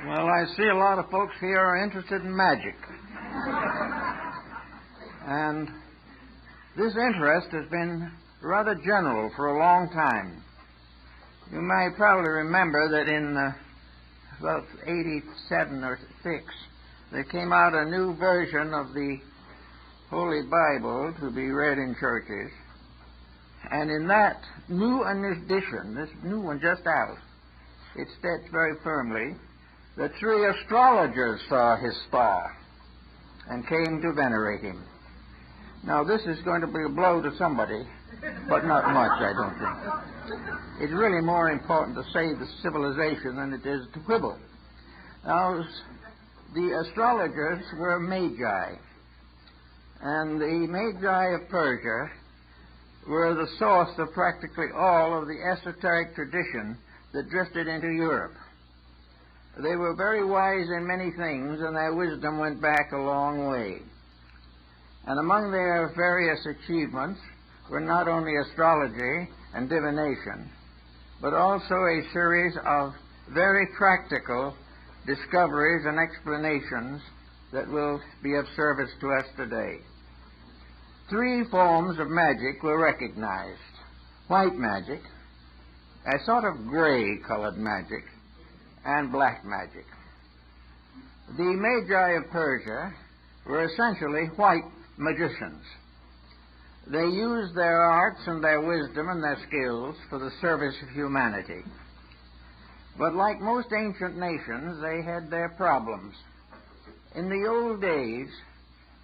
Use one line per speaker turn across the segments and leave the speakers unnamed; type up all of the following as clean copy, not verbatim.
Well, I see a lot of folks here are interested in magic. And this interest has been rather general for a long time. You may probably remember that in about 87 or 6, there came out a new version of the Holy Bible to be read in churches. And in that new edition, this new one just out, it states very firmly that 3 astrologers saw his star and came to venerate him. Now, this is going to be a blow to somebody, but not much, I don't think. It's really more important to save the civilization than it is to quibble. Now, the astrologers were magi, and the magi of Persia were the source of practically all of the esoteric tradition that drifted into Europe. They were very wise in many things, and their wisdom went back a long way. And among their various achievements were not only astrology and divination, but also a series of very practical discoveries and explanations that will be of service to us today. 3 forms of magic were recognized: white magic, a sort of gray-colored magic, and black magic. The Magi of Persia were essentially white magicians. They used their arts and their wisdom and their skills for the service of humanity. But like most ancient nations, they had their problems. In the old days,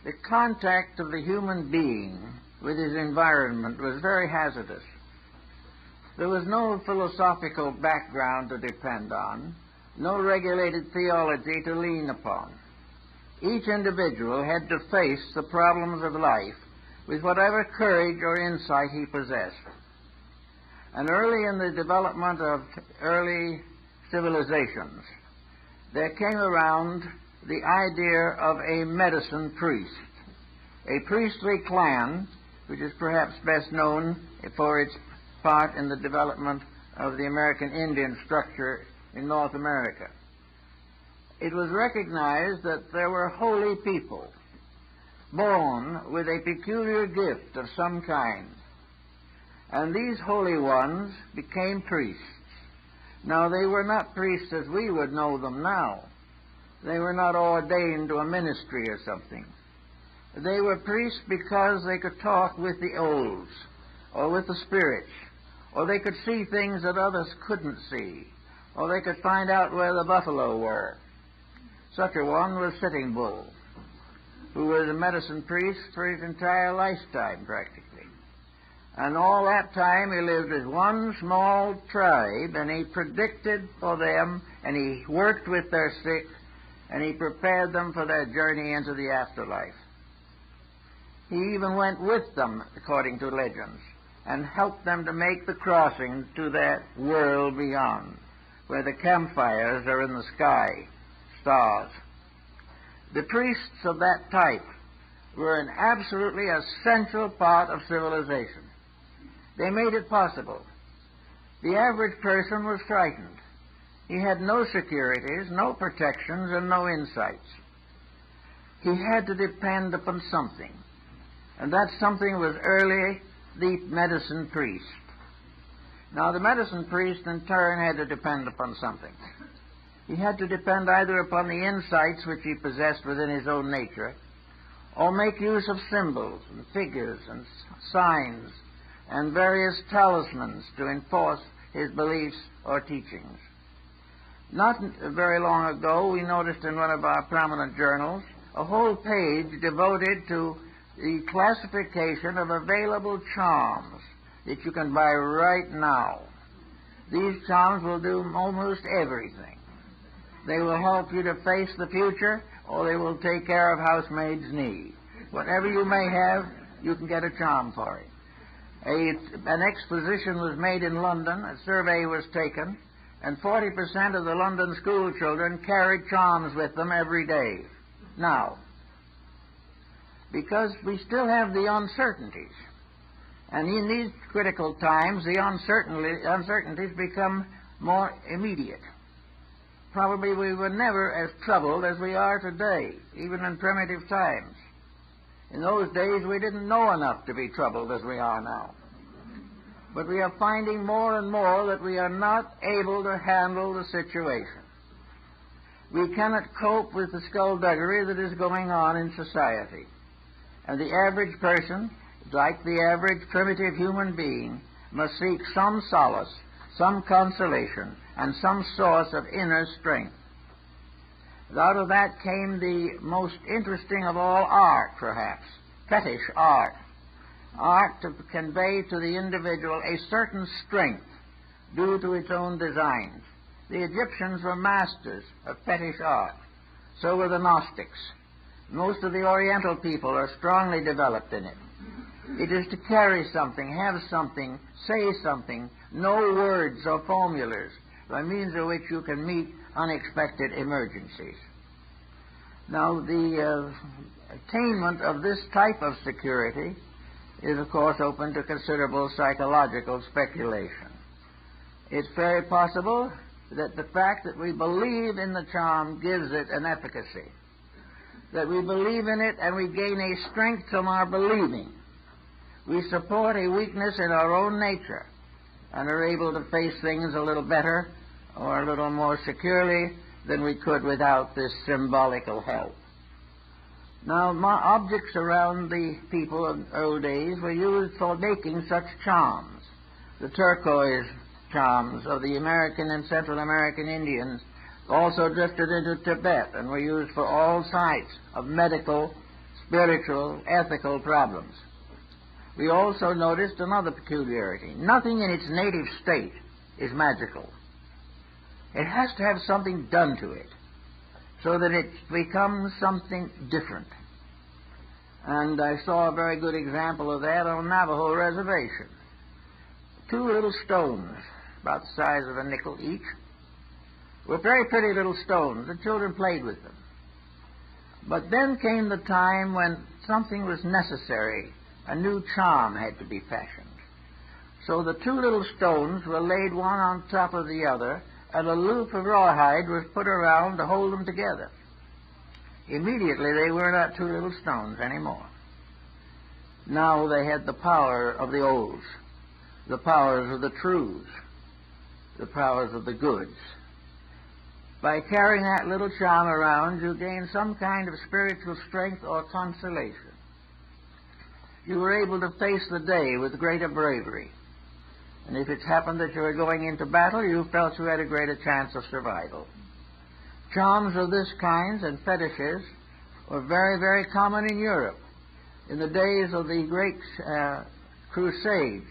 the contact of the human being with his environment was very hazardous. There was no philosophical background to depend on, no regulated theology to lean upon. Each individual had to face the problems of life with whatever courage or insight he possessed. And early in the development of early civilizations, there came around the idea of a medicine priest, a priestly clan, which is perhaps best known for its part in the development of the American Indian structure in North America. It was recognized that there were holy people born with a peculiar gift of some kind, and these holy ones became priests. Now, they were not priests as we would know them now. They were not ordained to a ministry or something. They were priests because they could talk with the olds, or with the spirits, or they could see things that others couldn't see, or they could find out where the buffalo were. Such a one was Sitting Bull, who was a medicine priest for his entire lifetime, practically. And all that time he lived as one small tribe, and he predicted for them, and he worked with their sick, and he prepared them for their journey into the afterlife. He even went with them, according to legends, and helped them to make the crossing to that world beyond, where the campfires are in the sky, stars. The priests of that type were an absolutely essential part of civilization. They made it possible. The average person was frightened. He had no securities, no protections, and no insights. He had to depend upon something, and that something was early the medicine priest. Now, the medicine priest, in turn, had to depend upon something. He had to depend either upon the insights which he possessed within his own nature, or make use of symbols and figures and signs and various talismans to enforce his beliefs or teachings. Not very long ago, we noticed in one of our prominent journals a whole page devoted to the classification of available charms that you can buy right now. These charms will do almost everything. They will help you to face the future, or they will take care of housemaid's need. Whatever you may have, you can get a charm for it. An exposition was made in London, a survey was taken, and 40% of the London school children carried charms with them every day. Now, because we still have the uncertainties, and in these critical times, the uncertainties become more immediate. probably we were never as troubled as we are today, even in primitive times. In those days, we didn't know enough to be troubled as we are now. But we are finding more and more that we are not able to handle the situation. We cannot cope with the skullduggery that is going on in society. And the average person, like the average primitive human being, must seek some solace, some consolation, and some source of inner strength. Out of that came the most interesting of all art, perhaps, fetish art. Art to convey to the individual a certain strength due to its own designs. The Egyptians were masters of fetish art. So were the Gnostics. Most of the Oriental people are strongly developed in it. It is to carry something, have something, say something, know words or formulas by means of which you can meet unexpected emergencies. Now, the attainment of this type of security is, of course, open to considerable psychological speculation. It's very possible that the fact that we believe in the charm gives it an efficacy, that we believe in it and we gain a strength from our believing. We support a weakness in our own nature and are able to face things a little better or a little more securely than we could without this symbolical help. Now, objects around the people of old days were used for making such charms. The turquoise charms of the American and Central American Indians also drifted into Tibet and were used for all types of medical, spiritual, ethical problems. We also noticed another peculiarity. Nothing in its native state is magical. It has to have something done to it so that it becomes something different. And I saw a very good example of that on Navajo Reservation. 2 little stones, about the size of a nickel each, were very pretty little stones. The children played with them. But then came the time when something was necessary. A new charm had to be fashioned. So the 2 little stones were laid one on top of the other, and a loop of rawhide was put around to hold them together. Immediately they were not 2 little stones anymore. Now they had the power of the olds, the powers of the truths, the powers of the goods. By carrying that little charm around, you gain some kind of spiritual strength or consolation. You were able to face the day with greater bravery. And if it happened that you were going into battle, you felt you had a greater chance of survival. Charms of this kind and fetishes were very, very common in Europe. In the days of the great Crusades,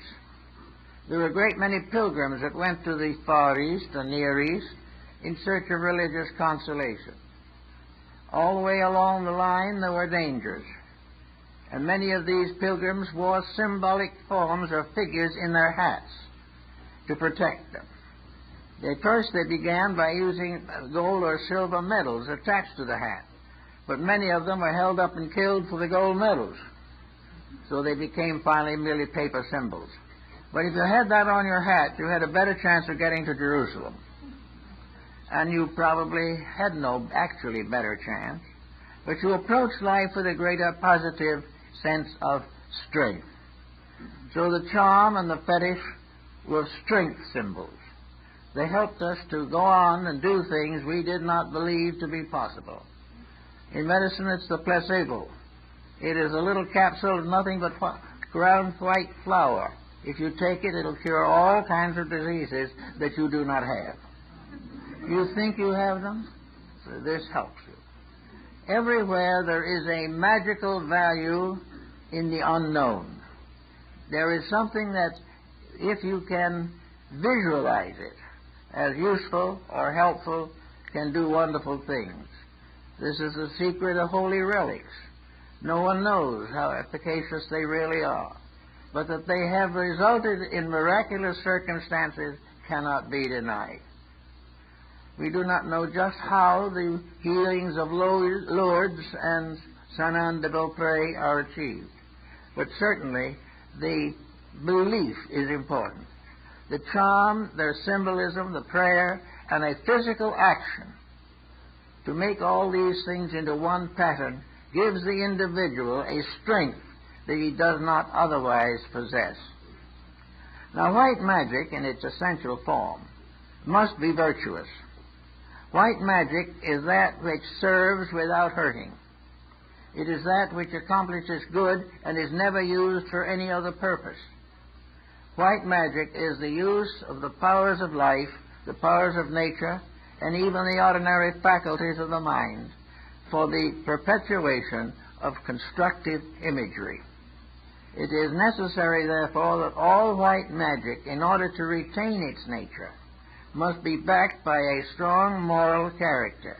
there were a great many pilgrims that went to the Far East, the Near East, in search of religious consolation. All the way along the line there were dangers. And many of these pilgrims wore symbolic forms or figures in their hats to protect them. First they began by using gold or silver medals attached to the hat, but many of them were held up and killed for the gold medals, so they became finally merely paper symbols. But if you had that on your hat, you had a better chance of getting to Jerusalem. And you probably had no actually better chance, but you approached life with a greater positive sense of strength. So the charm and the fetish were strength symbols. They helped us to go on and do things we did not believe to be possible. In medicine, it's the placebo. It is a little capsule of nothing but ground white flour. If you take it, it'll cure all kinds of diseases that you do not have. You think you have them? So this helps you. Everywhere there is a magical value in the unknown. There is something that, if you can visualize it as useful or helpful, can do wonderful things. This is the secret of holy relics. No one knows how efficacious they really are, but that they have resulted in miraculous circumstances cannot be denied. We do not know just how the healings of Lourdes and Saint-Anne-de-Beaupré are achieved, but certainly the belief is important. The charm, their symbolism, the prayer, and a physical action to make all these things into one pattern gives the individual a strength that he does not otherwise possess. Now, white magic in its essential form must be virtuous. White magic is that which serves without hurting. It is that which accomplishes good and is never used for any other purpose. White magic is the use of the powers of life, the powers of nature, and even the ordinary faculties of the mind for the perpetuation of constructive imagery. It is necessary, therefore, that all white magic, in order to retain its nature, must be backed by a strong moral character.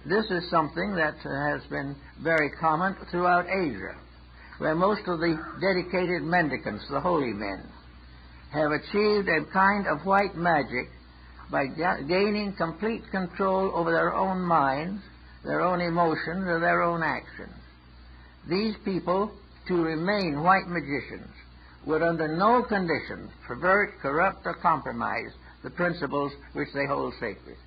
This is something that has been very common throughout Asia, where most of the dedicated mendicants, the holy men, have achieved a kind of white magic by gaining complete control over their own minds, their own emotions, or their own actions. These people, to remain white magicians, would under no conditions pervert, corrupt, or compromise the principles which they hold sacred.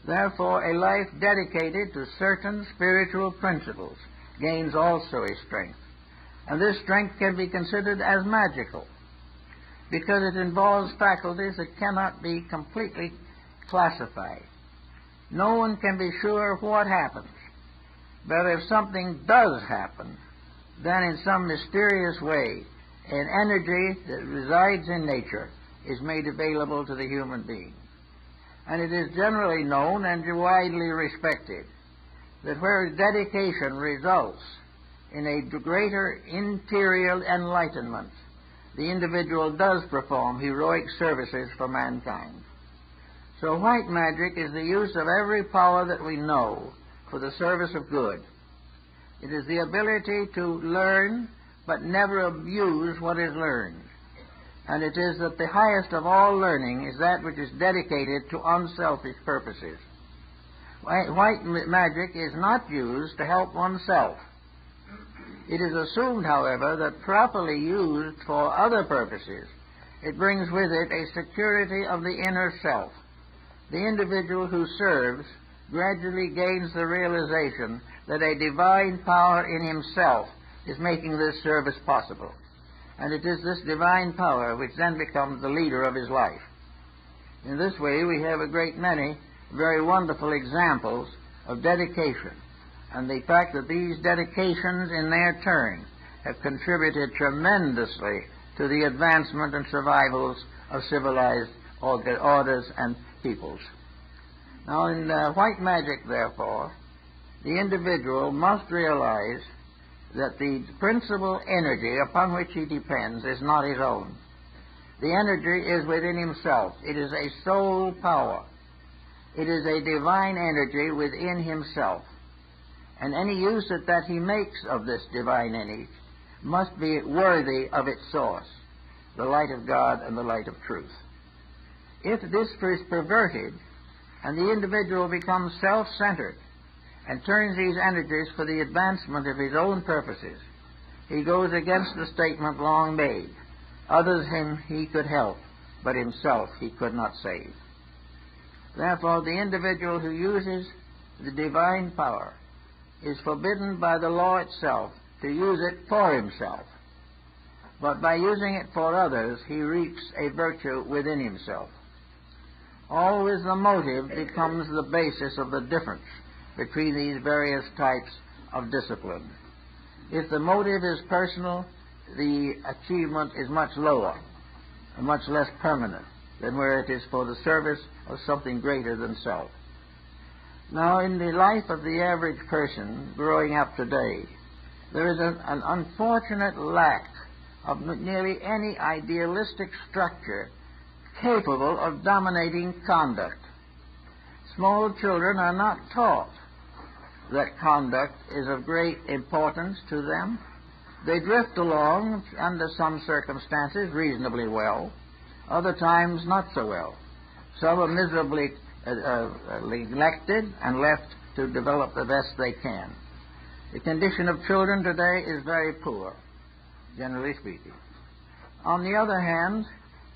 Therefore, a life dedicated to certain spiritual principles gains also a strength. And this strength can be considered as magical, because it involves faculties that cannot be completely classified. No one can be sure what happens, but if something does happen, then in some mysterious way, an energy that resides in nature is made available to the human being. And it is generally known and widely respected that where dedication results in a greater interior enlightenment, the individual does perform heroic services for mankind. So white magic is the use of every power that we know for the service of good. It is the ability to learn but never abuse what is learned. And it is that the highest of all learning is that which is dedicated to unselfish purposes. White magic is not used to help oneself. It is assumed, however, that properly used for other purposes, it brings with it a security of the inner self. The individual who serves gradually gains the realization that a divine power in himself is making this service possible. And it is this divine power which then becomes the leader of his life. In this way, we have a great many very wonderful examples of dedication, and the fact that these dedications in their turn have contributed tremendously to the advancement and survivals of civilized orders and peoples. Now, in white magic, therefore, the individual must realize that the principal energy upon which he depends is not his own. The energy is within himself. It is a soul power. It is a divine energy within himself. And any use that he makes of this divine energy must be worthy of its source, the light of God and the light of truth. If this is perverted and the individual becomes self-centered and turns these energies for the advancement of his own purposes, he goes against the statement long made, others him he could help, but himself he could not save. Therefore, the individual who uses the divine power is forbidden by the law itself to use it for himself. But by using it for others, he reaps a virtue within himself. Always the motive becomes the basis of the difference between these various types of discipline. If the motive is personal, the achievement is much lower and much less permanent than where it is for the service of something greater than self. Now, in the life of the average person growing up today, there is an unfortunate lack of nearly any idealistic structure capable of dominating conduct. Small children are not taught that conduct is of great importance to them. They drift along under some circumstances reasonably well, other times not so well. Some are miserably neglected and left to develop the best they can. The condition of children today is very poor, generally speaking. On the other hand,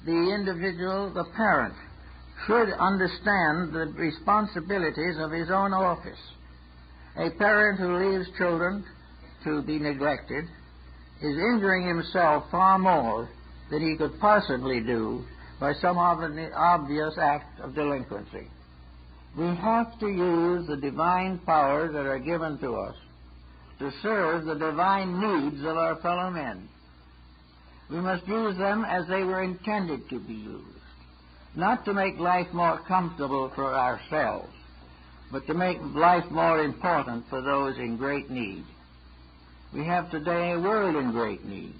the individual, the parent, should understand the responsibilities of his own office. A parent who leaves children to be neglected is injuring himself far more than he could possibly do by some obvious act of delinquency. We have to use the divine powers that are given to us to serve the divine needs of our fellow men. We must use them as they were intended to be used, not to make life more comfortable for ourselves, but to make life more important for those in great need. We have today a world in great need.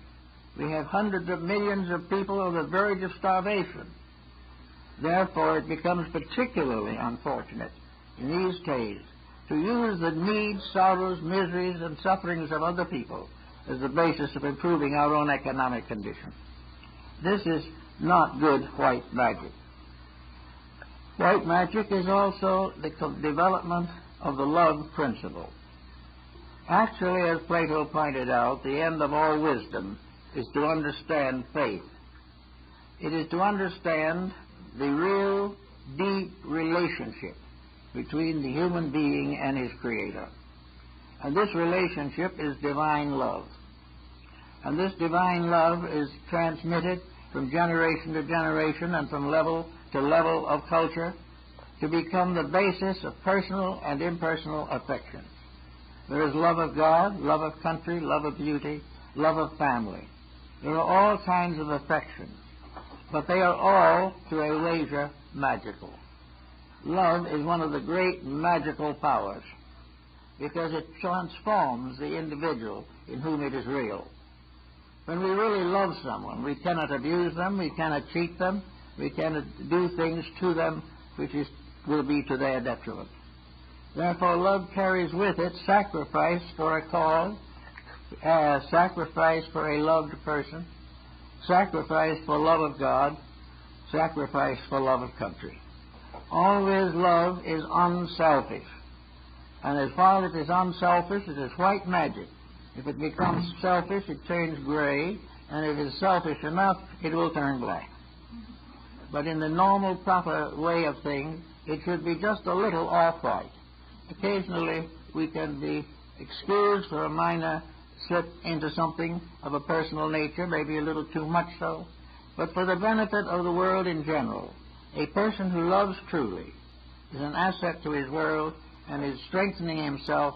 We have hundreds of millions of people on the verge of starvation. Therefore, it becomes particularly unfortunate in these days to use the needs, sorrows, miseries, and sufferings of other people as the basis of improving our own economic condition. This is not good white magic. White magic is also the development of the love principle. Actually, as Plato pointed out, the end of all wisdom is to understand faith. It is to understand the real, deep relationship between the human being and his Creator. And this relationship is divine love. And this divine love is transmitted from generation to generation and from level to level of culture to become the basis of personal and impersonal affection. There is love of God, love of country, love of beauty, love of family. There are all kinds of affections, but they are all, to a measure, magical. Love is one of the great magical powers because it transforms the individual in whom it is real. When we really love someone, we cannot abuse them, we cannot cheat them, we cannot do things to them which will be to their detriment. Therefore, love carries with it sacrifice for a cause, sacrifice for a loved person, sacrifice for love of God, sacrifice for love of country. Always love is unselfish. And as far as it is unselfish, it is white magic. If it becomes selfish, it turns gray, and if it is selfish enough, it will turn black. But in the normal, proper way of things, it should be just a little off-white. Occasionally, we can be excused for a minor slip into something of a personal nature, maybe a little too much so. But for the benefit of the world in general, a person who loves truly is an asset to his world and is strengthening himself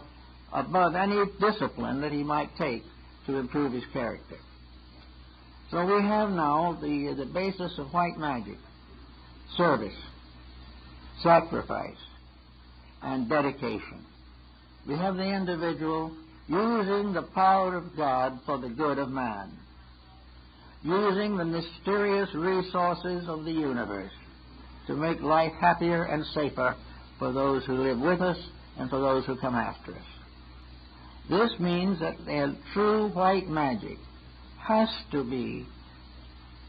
above any discipline that he might take to improve his character. So we have now the basis of white magic: service, sacrifice, and dedication. We have the individual using the power of God for the good of man, using the mysterious resources of the universe to make life happier and safer for those who live with us and for those who come after us. This means that their true white magic has to be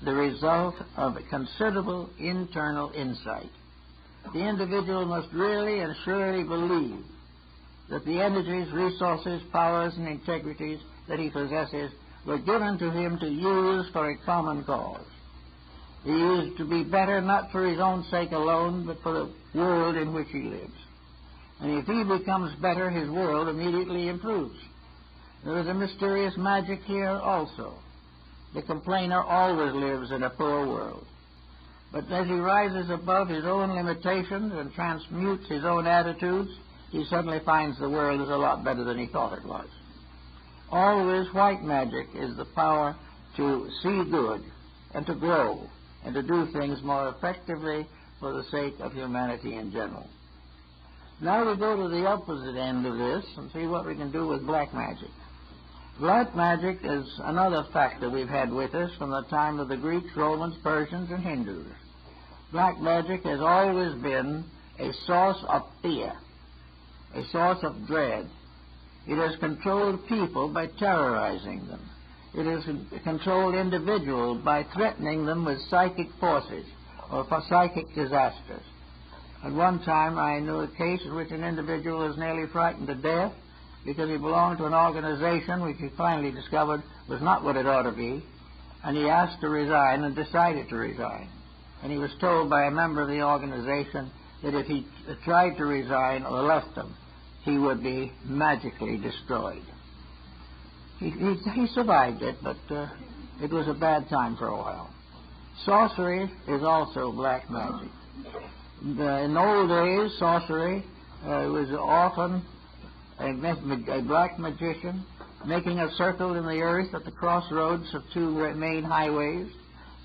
the result of a considerable internal insight. The individual must really and surely believe that the energies, resources, powers, and integrities that he possesses were given to him to use for a common cause. He is to be better not for his own sake alone, but for the world in which he lives. And if he becomes better, his world immediately improves. There is a mysterious magic here also. The complainer always lives in a poor world. But as he rises above his own limitations and transmutes his own attitudes, he suddenly finds the world is a lot better than he thought it was. Always white magic is the power to see good and to grow and to do things more effectively for the sake of humanity in general. Now we go to the opposite end of this and see what we can do with black magic. Black magic is another factor we've had with us from the time of the Greeks, Romans, Persians, and Hindus. Black magic has always been a source of fear, a source of dread. It has controlled people by terrorizing them. It has controlled individuals by threatening them with psychic forces or for psychic disasters. At one time, I knew a case in which an individual was nearly frightened to death because he belonged to an organization which he finally discovered was not what it ought to be, and he asked to resign and decided to resign. and he was told by a member of the organization that if he tried to resign or left them, he would be magically destroyed. He survived it, but it was a bad time for a while. Sorcery is also black magic. In old days, sorcery was often a black magician making a circle in the earth at the crossroads of two main highways,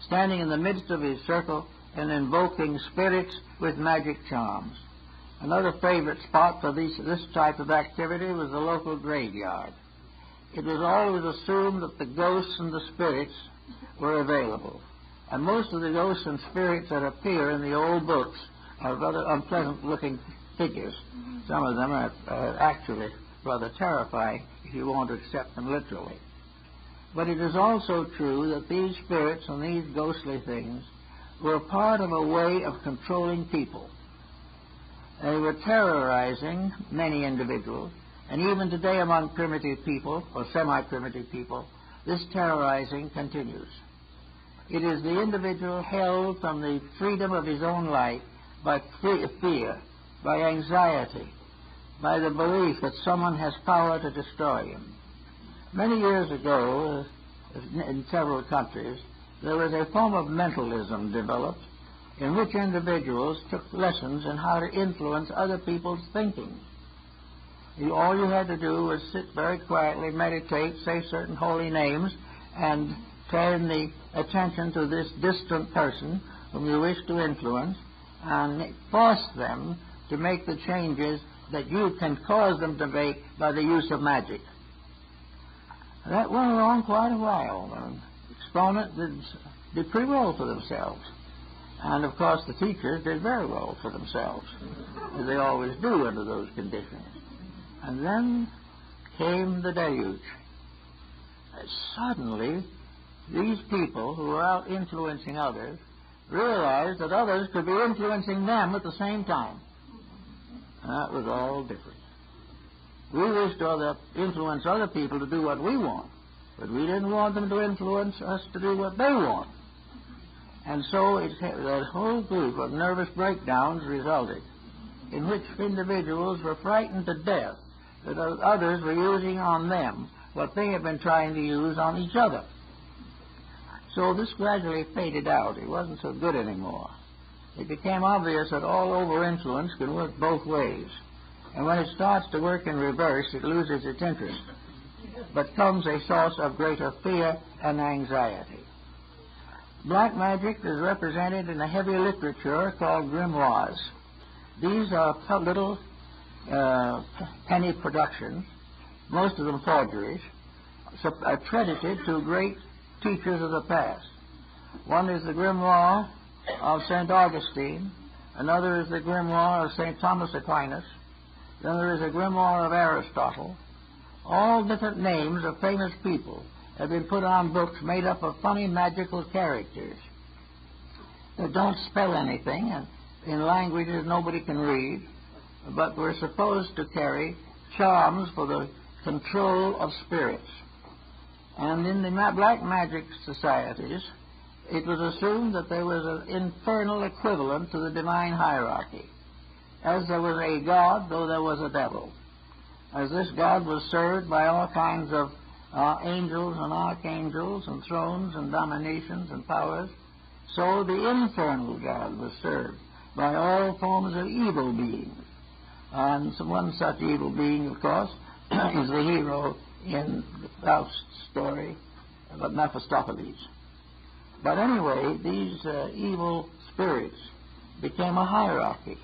standing in the midst of his circle and invoking spirits with magic charms. Another favorite spot for this type of activity was the local graveyard. It was always assumed that the ghosts and the spirits were available. And most of the ghosts and spirits that appear in the old books are rather unpleasant-looking figures. Some of them are actually rather terrifying if you want to accept them literally. But it is also true that these spirits and these ghostly things were part of a way of controlling people. They were terrorizing many individuals, and even today among primitive people, or semi-primitive people, this terrorizing continues. It is the individual held from the freedom of his own life by fear, by anxiety, by the belief that someone has power to destroy him. Many years ago, in several countries, there was a form of mentalism developed in which individuals took lessons in how to influence other people's thinking. All you had to do was sit very quietly, meditate, say certain holy names, and turn the attention to this distant person whom you wish to influence, and force them to make the changes that you can cause them to make by the use of magic. That went on quite a while. Exponents did pretty well for themselves. And, of course, the teachers did very well for themselves, as they always do under those conditions. And then came the deluge. Suddenly, these people who were out influencing others realized that others could be influencing them at the same time. And that was all different. We wished to influence other people to do what we want, but we didn't want them to influence us to do what they want. And so that whole group of nervous breakdowns resulted, in which individuals were frightened to death that others were using on them what they had been trying to use on each other. So this gradually faded out. It wasn't so good anymore. It became obvious that all over-influence can work both ways. And when it starts to work in reverse, it loses its interest, but becomes a source of greater fear and anxiety. Black magic is represented in a heavy literature called grimoires. These are little penny productions, most of them forgeries, accredited to great teachers of the past. One is the grimoire of St. Augustine, another is the grimoire of St. Thomas Aquinas, then there is a grimoire of Aristotle. All different names of famous people have been put on books made up of funny magical characters that don't spell anything and in languages nobody can read, but were supposed to carry charms for the control of spirits. And in the black magic societies, it was assumed that there was an infernal equivalent to the divine hierarchy. As there was a god, though there was a devil. As this god was served by all kinds of angels and archangels and thrones and dominations and powers, so the infernal god was served by all forms of evil beings. And one such evil being, of course, is the hero in the Faust story of Mephistopheles. But anyway, these evil spirits became a hierarchy,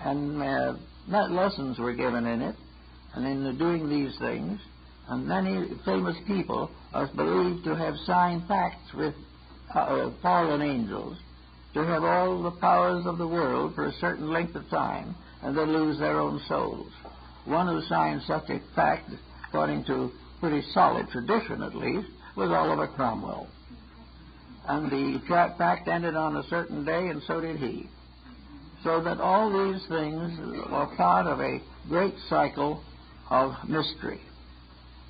and lessons were given in it, and in doing these things, and many famous people are believed to have signed pacts with fallen angels to have all the powers of the world for a certain length of time, and then lose their own souls. One who signed such a pact, according to pretty solid tradition at least, was Oliver Cromwell. And the pact ended on a certain day, and so did he. So that all these things are part of a great cycle of mystery.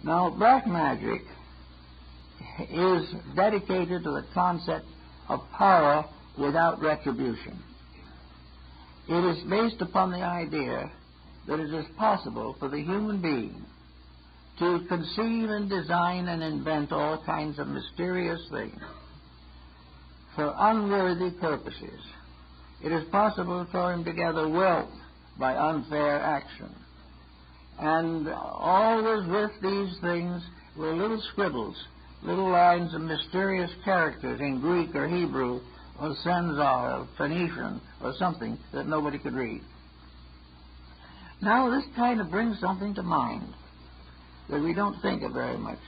Now, black magic is dedicated to the concept of power without retribution. It is based upon the idea that it is possible for the human being to conceive and design and invent all kinds of mysterious things for unworthy purposes. It is possible for him to gather wealth by unfair action. And always with these things were little scribbles, little lines of mysterious characters in Greek or Hebrew or Senzar or Phoenician or something that nobody could read. Now this kind of brings something to mind that we don't think of very much.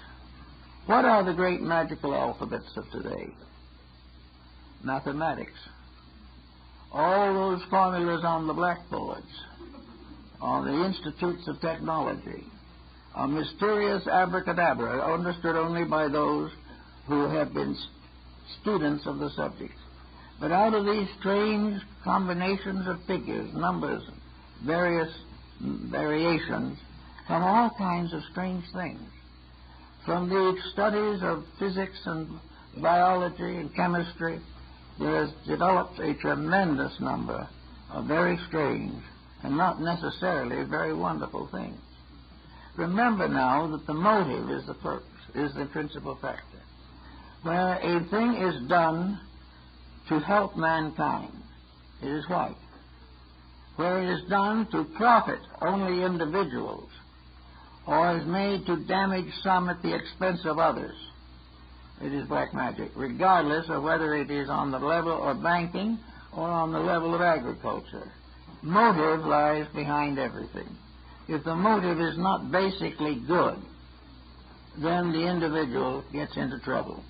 What are the great magical alphabets of today? Mathematics. All those formulas on the blackboards, on the institutes of technology, a mysterious abracadabra understood only by those who have been students of the subject. But out of these strange combinations of figures, numbers, various variations, come all kinds of strange things. From the studies of physics and biology and chemistry, there has developed a tremendous number of very strange and not necessarily very wonderful things. Remember now that the motive is the purpose, is the principal factor. Where a thing is done to help mankind, it is white. Where it is done to profit only individuals, or is made to damage some at the expense of others, it is black magic, regardless of whether it is on the level of banking or on the level of agriculture. Motive lies behind everything. If the motive is not basically good, then the individual gets into trouble.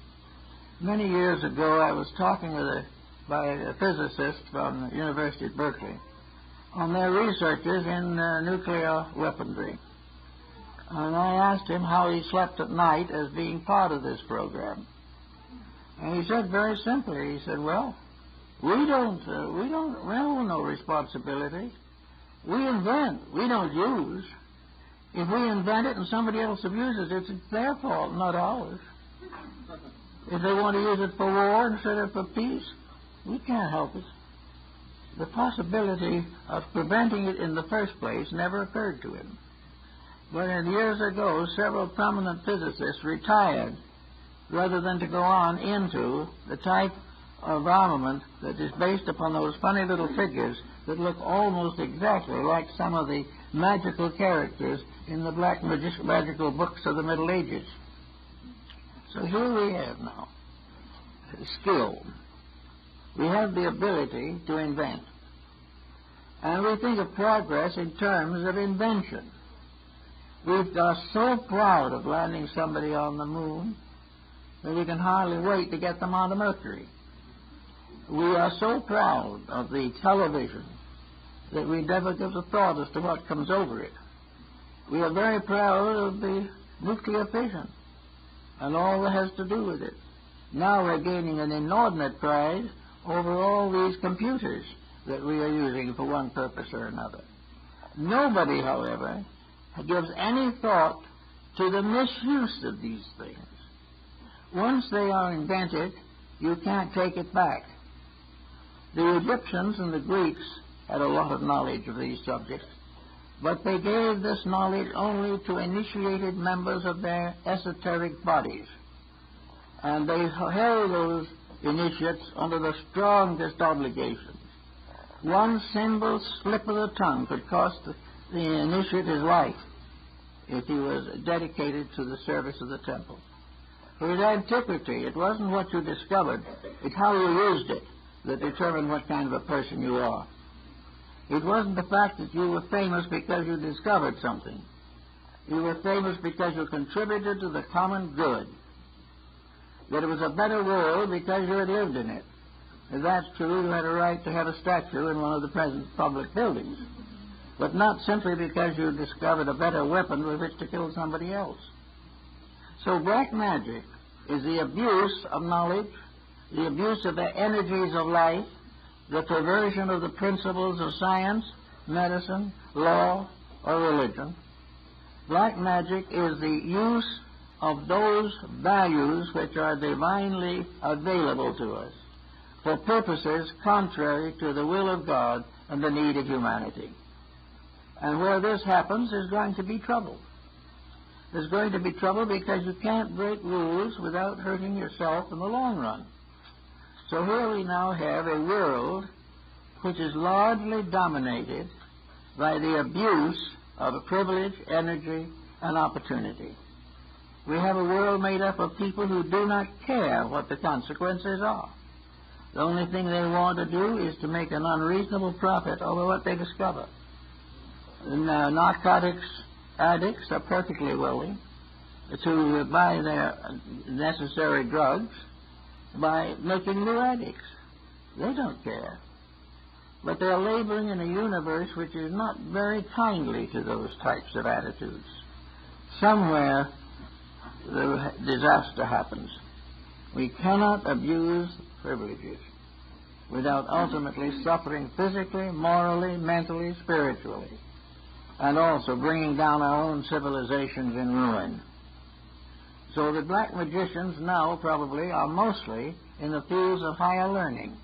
Many years ago, I was talking by a physicist from the University of Berkeley on their researches in nuclear weaponry. And I asked him how he slept at night as being part of this program. And he said very simply, he said, well, we don't have no responsibility. We invent, we don't use. If we invent it and somebody else abuses it, it's their fault, not ours. If they want to use it for war instead of for peace, we can't help it. The possibility of preventing it in the first place never occurred to him. But years ago, several prominent physicists retired rather than to go on into the type of armament that is based upon those funny little figures that look almost exactly like some of the magical characters in the black magical books of the Middle Ages. So here we have now skill. We have the ability to invent. And we think of progress in terms of invention. We are so proud of landing somebody on the moon that we can hardly wait to get them onto Mercury. We are so proud of the television that we never give a thought as to what comes over it. We are very proud of the nuclear fission and all that has to do with it. Now we're gaining an inordinate pride over all these computers that we are using for one purpose or another. Nobody, however, gives any thought to the misuse of these things. Once they are invented, you can't take it back. The Egyptians and the Greeks had a lot of knowledge of these subjects, but they gave this knowledge only to initiated members of their esoteric bodies. And they held those initiates under the strongest obligations. One single slip of the tongue could cost the initiate his life if he was dedicated to the service of the temple. For his antiquity, it wasn't what you discovered, it's how you used it that determined what kind of a person you are. It wasn't the fact that you were famous because you discovered something. You were famous because you contributed to the common good. That it was a better world because you had lived in it. If that's true, you had a right to have a statue in one of the present public buildings, but not simply because you discovered a better weapon with which to kill somebody else. So black magic is the abuse of knowledge, the abuse of the energies of life, the perversion of the principles of science, medicine, law, or religion. Black magic is the use of those values which are divinely available to us, for purposes contrary to the will of God and the need of humanity. And where this happens, there's going to be trouble. There's going to be trouble because you can't break rules without hurting yourself in the long run. So here we now have a world which is largely dominated by the abuse of privilege, energy, and opportunity. We have a world made up of people who do not care what the consequences are. The only thing they want to do is to make an unreasonable profit over what they discover. Narcotics addicts are perfectly willing to buy their necessary drugs by making new addicts. They don't care. But they're laboring in a universe which is not very kindly to those types of attitudes. Somewhere the disaster happens. We cannot abuse privileges without ultimately suffering physically, morally, mentally, spiritually, and also bringing down our own civilizations in ruin. So the black magicians now probably are mostly in the fields of higher learning.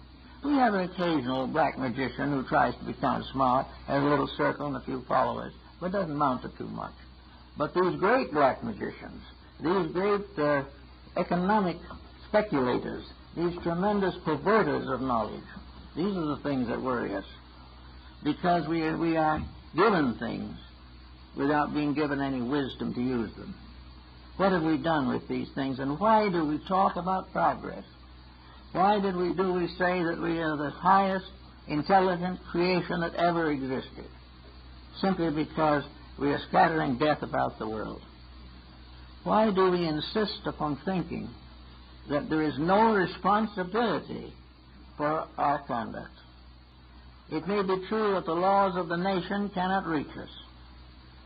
We have an occasional black magician who tries to become smart, has a little circle and a few followers, but doesn't amount to too much. But these great black magicians, these great economic speculators, these tremendous perverters of knowledge, these are the things that worry us. Because we are given things without being given any wisdom to use them. What have we done with these things, and why do we talk about progress? Why do we say that we are the highest intelligent creation that ever existed? Simply because we are scattering death about the world. Why do we insist upon thinking that there is no responsibility for our conduct? It may be true that the laws of the nation cannot reach us,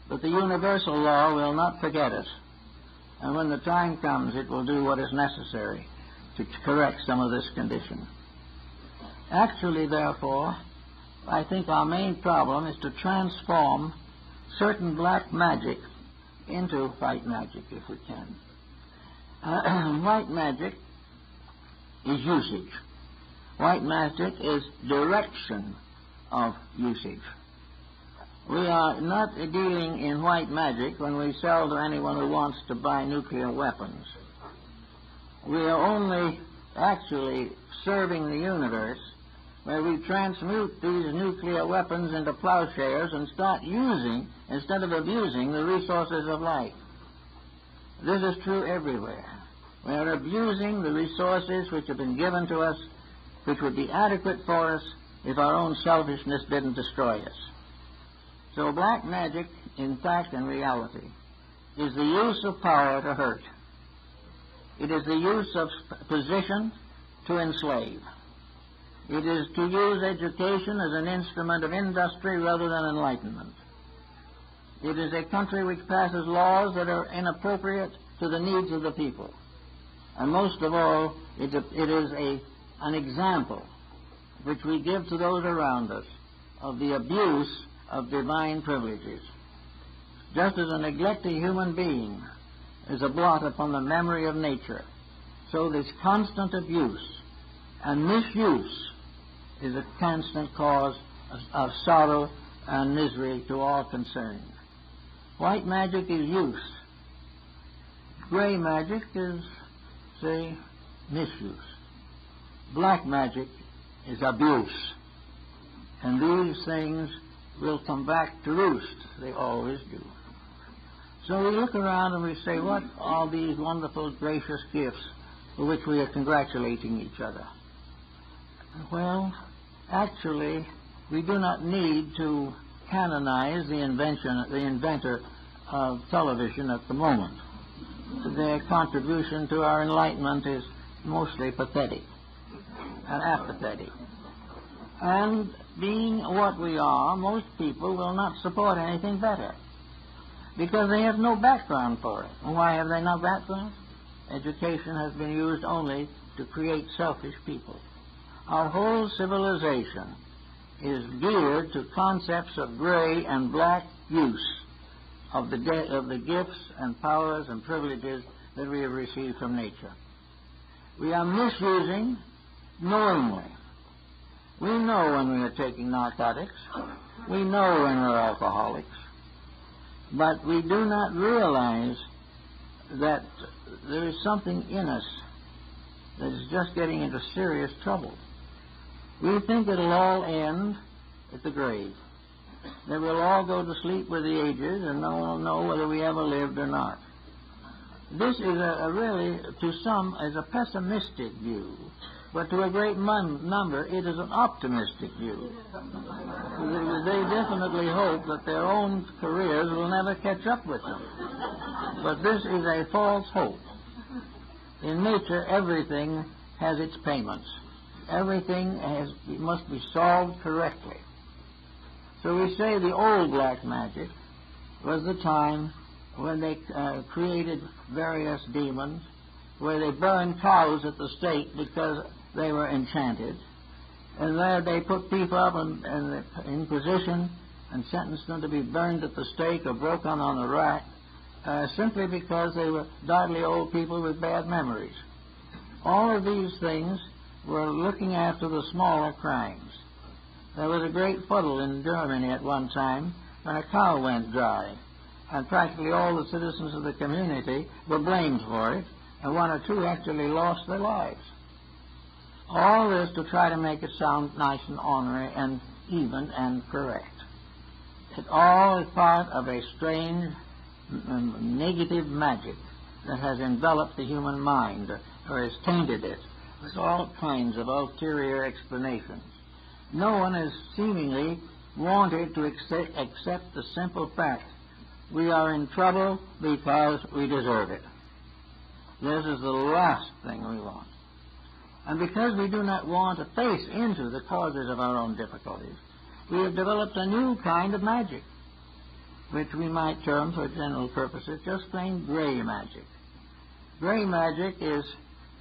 but the universal law will not forget us. And when the time comes, it will do what is necessary to correct some of this condition. Actually, therefore, I think our main problem is to transform certain black magic into white magic, if we can. White magic is usage. White magic is direction of usage. We are not dealing in white magic when we sell to anyone who wants to buy nuclear weapons. We are only actually serving the universe where we transmute these nuclear weapons into plowshares and start using, instead of abusing, the resources of life. This is true everywhere. We are abusing the resources which have been given to us, which would be adequate for us if our own selfishness didn't destroy us. So black magic, in fact and reality, is the use of power to hurt. It is the use of position to enslave. It is to use education as an instrument of industry rather than enlightenment. It is a country which passes laws that are inappropriate to the needs of the people. And most of all, it is an example which we give to those around us of the abuse of divine privileges. Just as a neglected human being is a blot upon the memory of nature, so this constant abuse and misuse is a constant cause of sorrow and misery to all concerned. White magic is use. Gray magic is, say, misuse. Black magic is abuse. And these things will come back to roost. They always do. So we look around and we say, what are these wonderful, gracious gifts for which we are congratulating each other? Well, actually, we do not need to canonize the inventor of television at the moment. Their contribution to our enlightenment is mostly pathetic and apathetic. And being what we are, most people will not support anything better because they have no background for it. And why have they no background? Education has been used only to create selfish people. Our whole civilization is geared to concepts of gray and black use of the gifts and powers and privileges that we have received from nature. We are misusing
knowingly. We know when we are taking narcotics. We know when we're alcoholics. But we do not realize that there is something in us that is just getting into serious trouble. We think it'll all end at the grave, that we'll all go to sleep with the ages and no one will know whether we ever lived or not. This is really, to some, is a pessimistic view, but to a great number, it is an optimistic view. They definitely hope that their own careers will never catch up with them. But this is a false hope. In nature, everything has its payments. Everything must be solved correctly. So we say the old black magic was the time when they created various demons, where they burned cows at the stake because they were enchanted, and there they put people up in position and sentenced them to be burned at the stake or broken on the rack, simply because they were dodgy old people with bad memories. All of these things were looking after the smaller crimes. There was a great fuddle in Germany at one time when a cow went dry, and practically all the citizens of the community were blamed for it, and one or two actually lost their lives. All this to try to make it sound nice and ornery and even and correct. It all is part of a strange negative magic that has enveloped the human mind or has tainted it with all kinds of ulterior explanations. No one has seemingly wanted to accept the simple fact we are in trouble because we deserve it. This is the last thing we want. And because we do not want to face into the causes of our own difficulties, we have developed a new kind of magic, which we might term, for general purposes, just plain gray magic. Gray magic is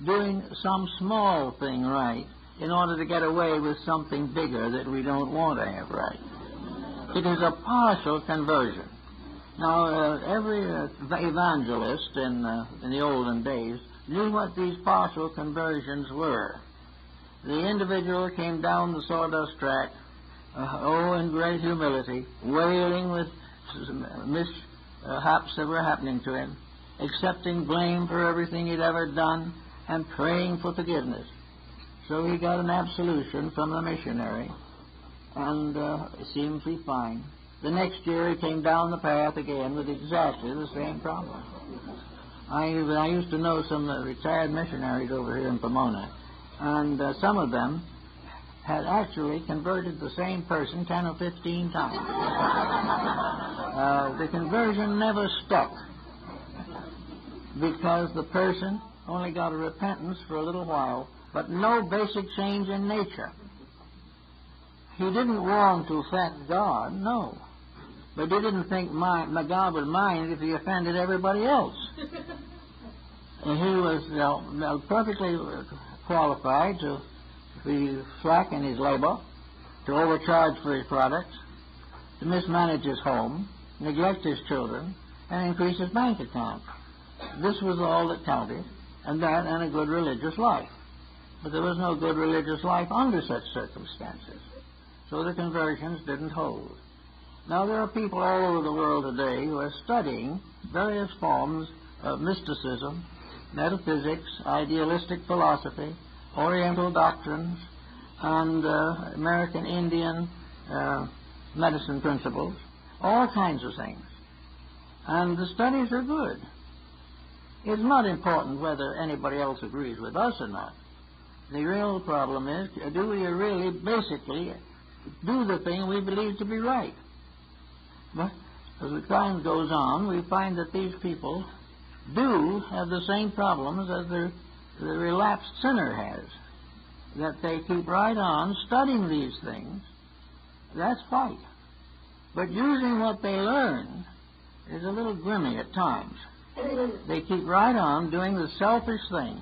doing some small thing right in order to get away with something bigger that we don't want to have right. It is a partial conversion. Now, every evangelist in the olden days knew what these partial conversions were. The individual came down the sawdust track, in great humility, wailing with mishaps that were happening to him, accepting blame for everything he'd ever done, and praying for forgiveness. So he got an absolution from the missionary, and it seemed to be fine. The next year he came down the path again with exactly the same problem. I used to know some retired missionaries over here in Pomona, and some of them had actually converted the same person 10 or 15 times. The conversion never stuck because the person only got a repentance for a little while, but no basic change in nature. He didn't want to offend God, no. But he didn't think God would mind if he offended everybody else. And he was perfectly qualified to be slack in his labor, to overcharge for his products, to mismanage his home, neglect his children, and increase his bank account. This was all that counted, and that and a good religious life. But there was no good religious life under such circumstances. So the conversions didn't hold. Now there are people all over the world today who are studying various forms of mysticism, metaphysics, idealistic philosophy, Oriental doctrines, and American Indian medicine principles, all kinds of things. And the studies are good. It's not important whether anybody else agrees with us or not. The real problem is, do we really basically do the thing we believe to be right? But as the time goes on, we find that these people do have the same problems as the relapsed sinner has, that they keep right on studying these things. That's right. But using what they learn is a little grimy at times. They keep right on doing the selfish things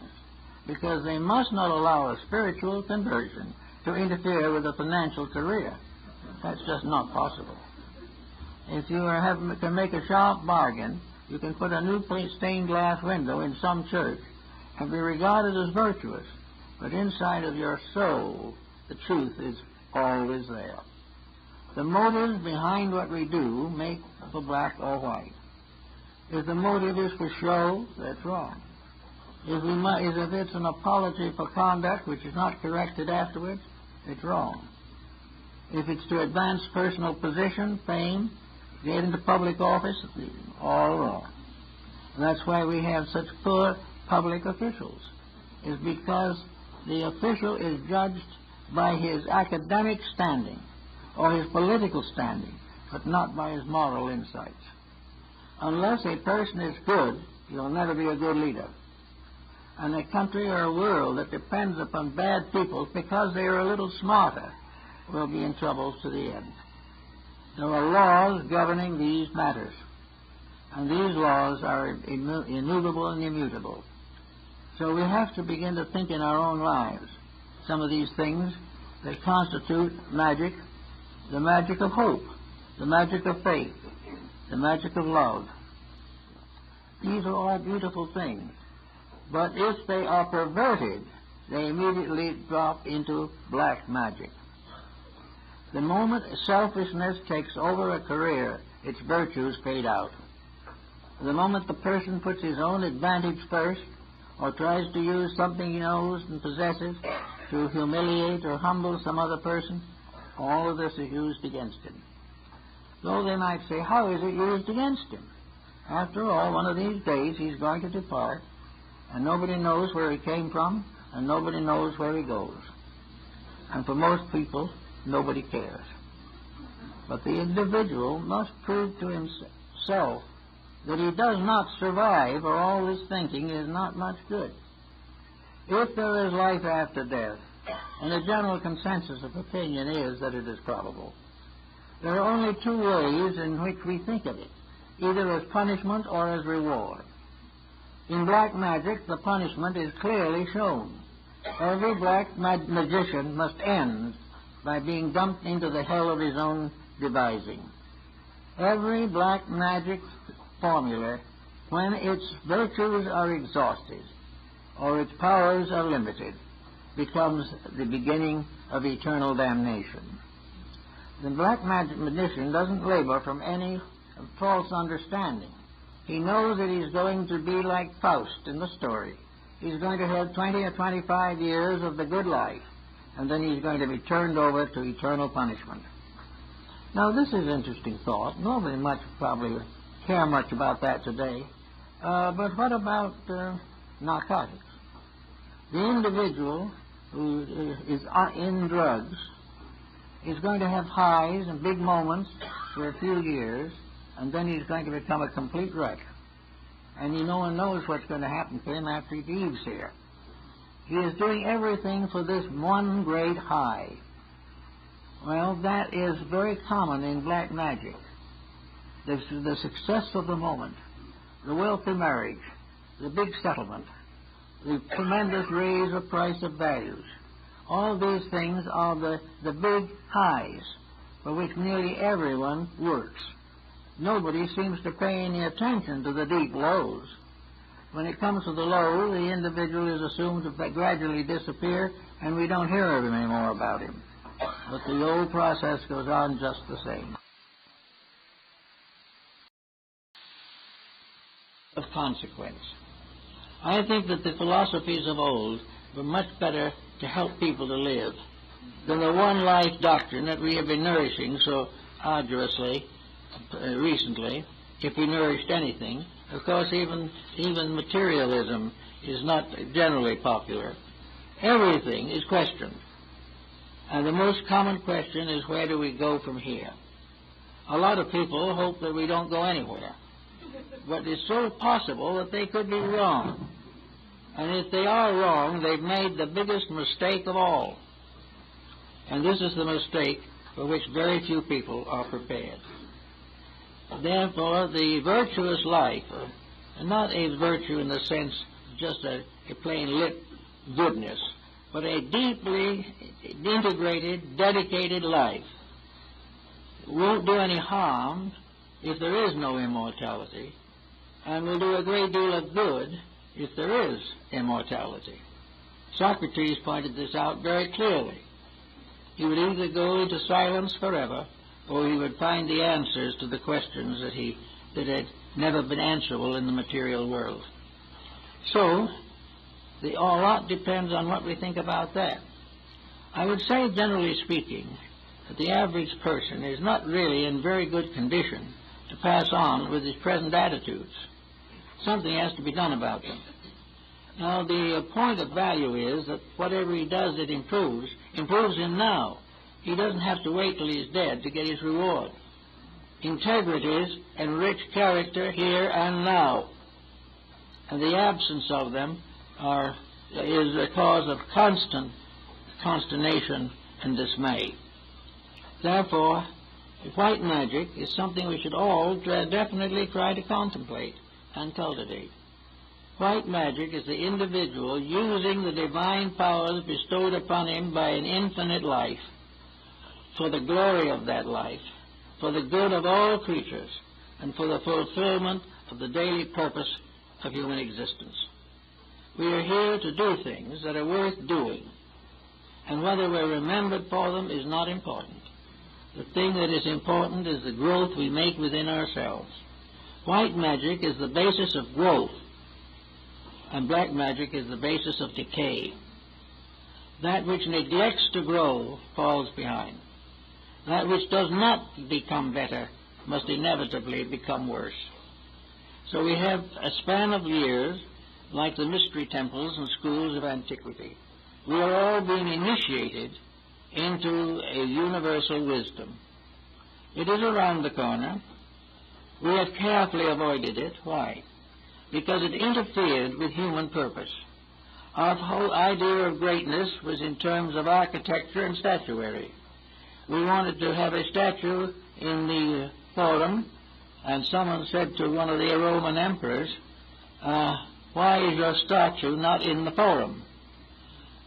because they must not allow a spiritual conversion to interfere with a financial career. That's just not possible. If you can make a sharp bargain, you can put a new stained glass window in some church and be regarded as virtuous. but inside of your soul, the truth is always there. The motives behind what we do make for black or white. If the motive is for show, that's wrong. If it's an apology for conduct which is not corrected afterwards, it's wrong. If it's to advance personal position, fame, get into public office, all wrong. And that's why we have such poor public officials, is because the official is judged by his academic standing or his political standing, but not by his moral insights. Unless a person is good, he'll never be a good leader. And a country or a world that depends upon bad people because they are a little smarter will be in trouble to the end. There are laws governing these matters, and these laws are immovable and immutable. So we have to begin to think in our own lives some of these things that constitute magic, the magic of hope, the magic of faith, the magic of love. These are all beautiful things, but if they are perverted, they immediately drop into black magic. The moment selfishness takes over a career, its virtues fade out. The moment the person puts his own advantage first, or tries to use something he knows and possesses to humiliate or humble some other person, all of this is used against him. Though they might say, how is it used against him? After all, one of these days he's going to depart, and nobody knows where he came from, and nobody knows where he goes. And for most people, nobody cares. But the individual must prove to himself that he does not survive, or all his thinking is not much good. If there is life after death, and the general consensus of opinion is that it is probable, there are only two ways in which we think of it, either as punishment or as reward. In black magic, the punishment is clearly shown. Every black magician must end by being dumped into the hell of his own devising. Every black magic formula, when its virtues are exhausted or its powers are limited, becomes the beginning of eternal damnation. The black magician doesn't labor from any false understanding. He knows that he's going to be like Faust in the story. He's going to have 20 or 25 years of the good life, and then he's going to be turned over to eternal punishment. Now, this is an interesting thought. Nobody probably care much about that today. But what about narcotics? The individual who is in drugs is going to have highs and big moments for a few years, and then he's going to become a complete wreck. And no one knows what's going to happen to him after he leaves here. He is doing everything for this one great high. Well, that is very common in black magic. The success of the moment, the wealthy marriage, the big settlement, the tremendous raise of price of values. All these things are the big highs for which nearly everyone works. Nobody seems to pay any attention to the deep lows. When it comes to the low, the individual is assumed to gradually disappear, and we don't hear of him anymore about him. But the old process goes on just the same. Of consequence. I think that the philosophies of old were much better to help people to live than the one life doctrine that we have been nourishing so arduously recently, if we nourished anything. Of course, even materialism is not generally popular. Everything is questioned. And the most common question is, where do we go from here? A lot of people hope that we don't go anywhere. But it's so possible that they could be wrong. And if they are wrong, they've made the biggest mistake of all. And this is the mistake for which very few people are prepared. Therefore, the virtuous life, not a virtue in the sense just a plain lip goodness, but a deeply integrated, dedicated life, won't do any harm if there is no immortality, and will do a great deal of good if there is immortality. Socrates pointed this out very clearly. He would either go into silence forever, or he would find the answers to the questions that had never been answerable in the material world. So, a lot depends on what we think about that. I would say, generally speaking, that the average person is not really in very good condition to pass on with his present attitudes. Something has to be done about them. Now, the point of value is that whatever he does that improves him now. He doesn't have to wait till he's dead to get his reward. Integrities enrich character here and now, and the absence of them is a cause of constant consternation and dismay. Therefore, white magic is something we should all definitely try to contemplate and cultivate. White magic is the individual using the divine powers bestowed upon him by an infinite life for the glory of that life, for the good of all creatures, and for the fulfillment of the daily purpose of human existence. We are here to do things that are worth doing, and whether we're remembered for them is not important. The thing that is important is the growth we make within ourselves. White magic is the basis of growth, and black magic is the basis of decay. That which neglects to grow falls behind. That which does not become better must inevitably become worse. So we have a span of years like the mystery temples and schools of antiquity. We are all being initiated into a universal wisdom. It is around the corner. We have carefully avoided it. Why? Because it interfered with human purpose. Our whole idea of greatness was in terms of architecture and statuary. We wanted to have a statue in the Forum, and someone said to one of the Roman emperors, why is your statue not in the Forum?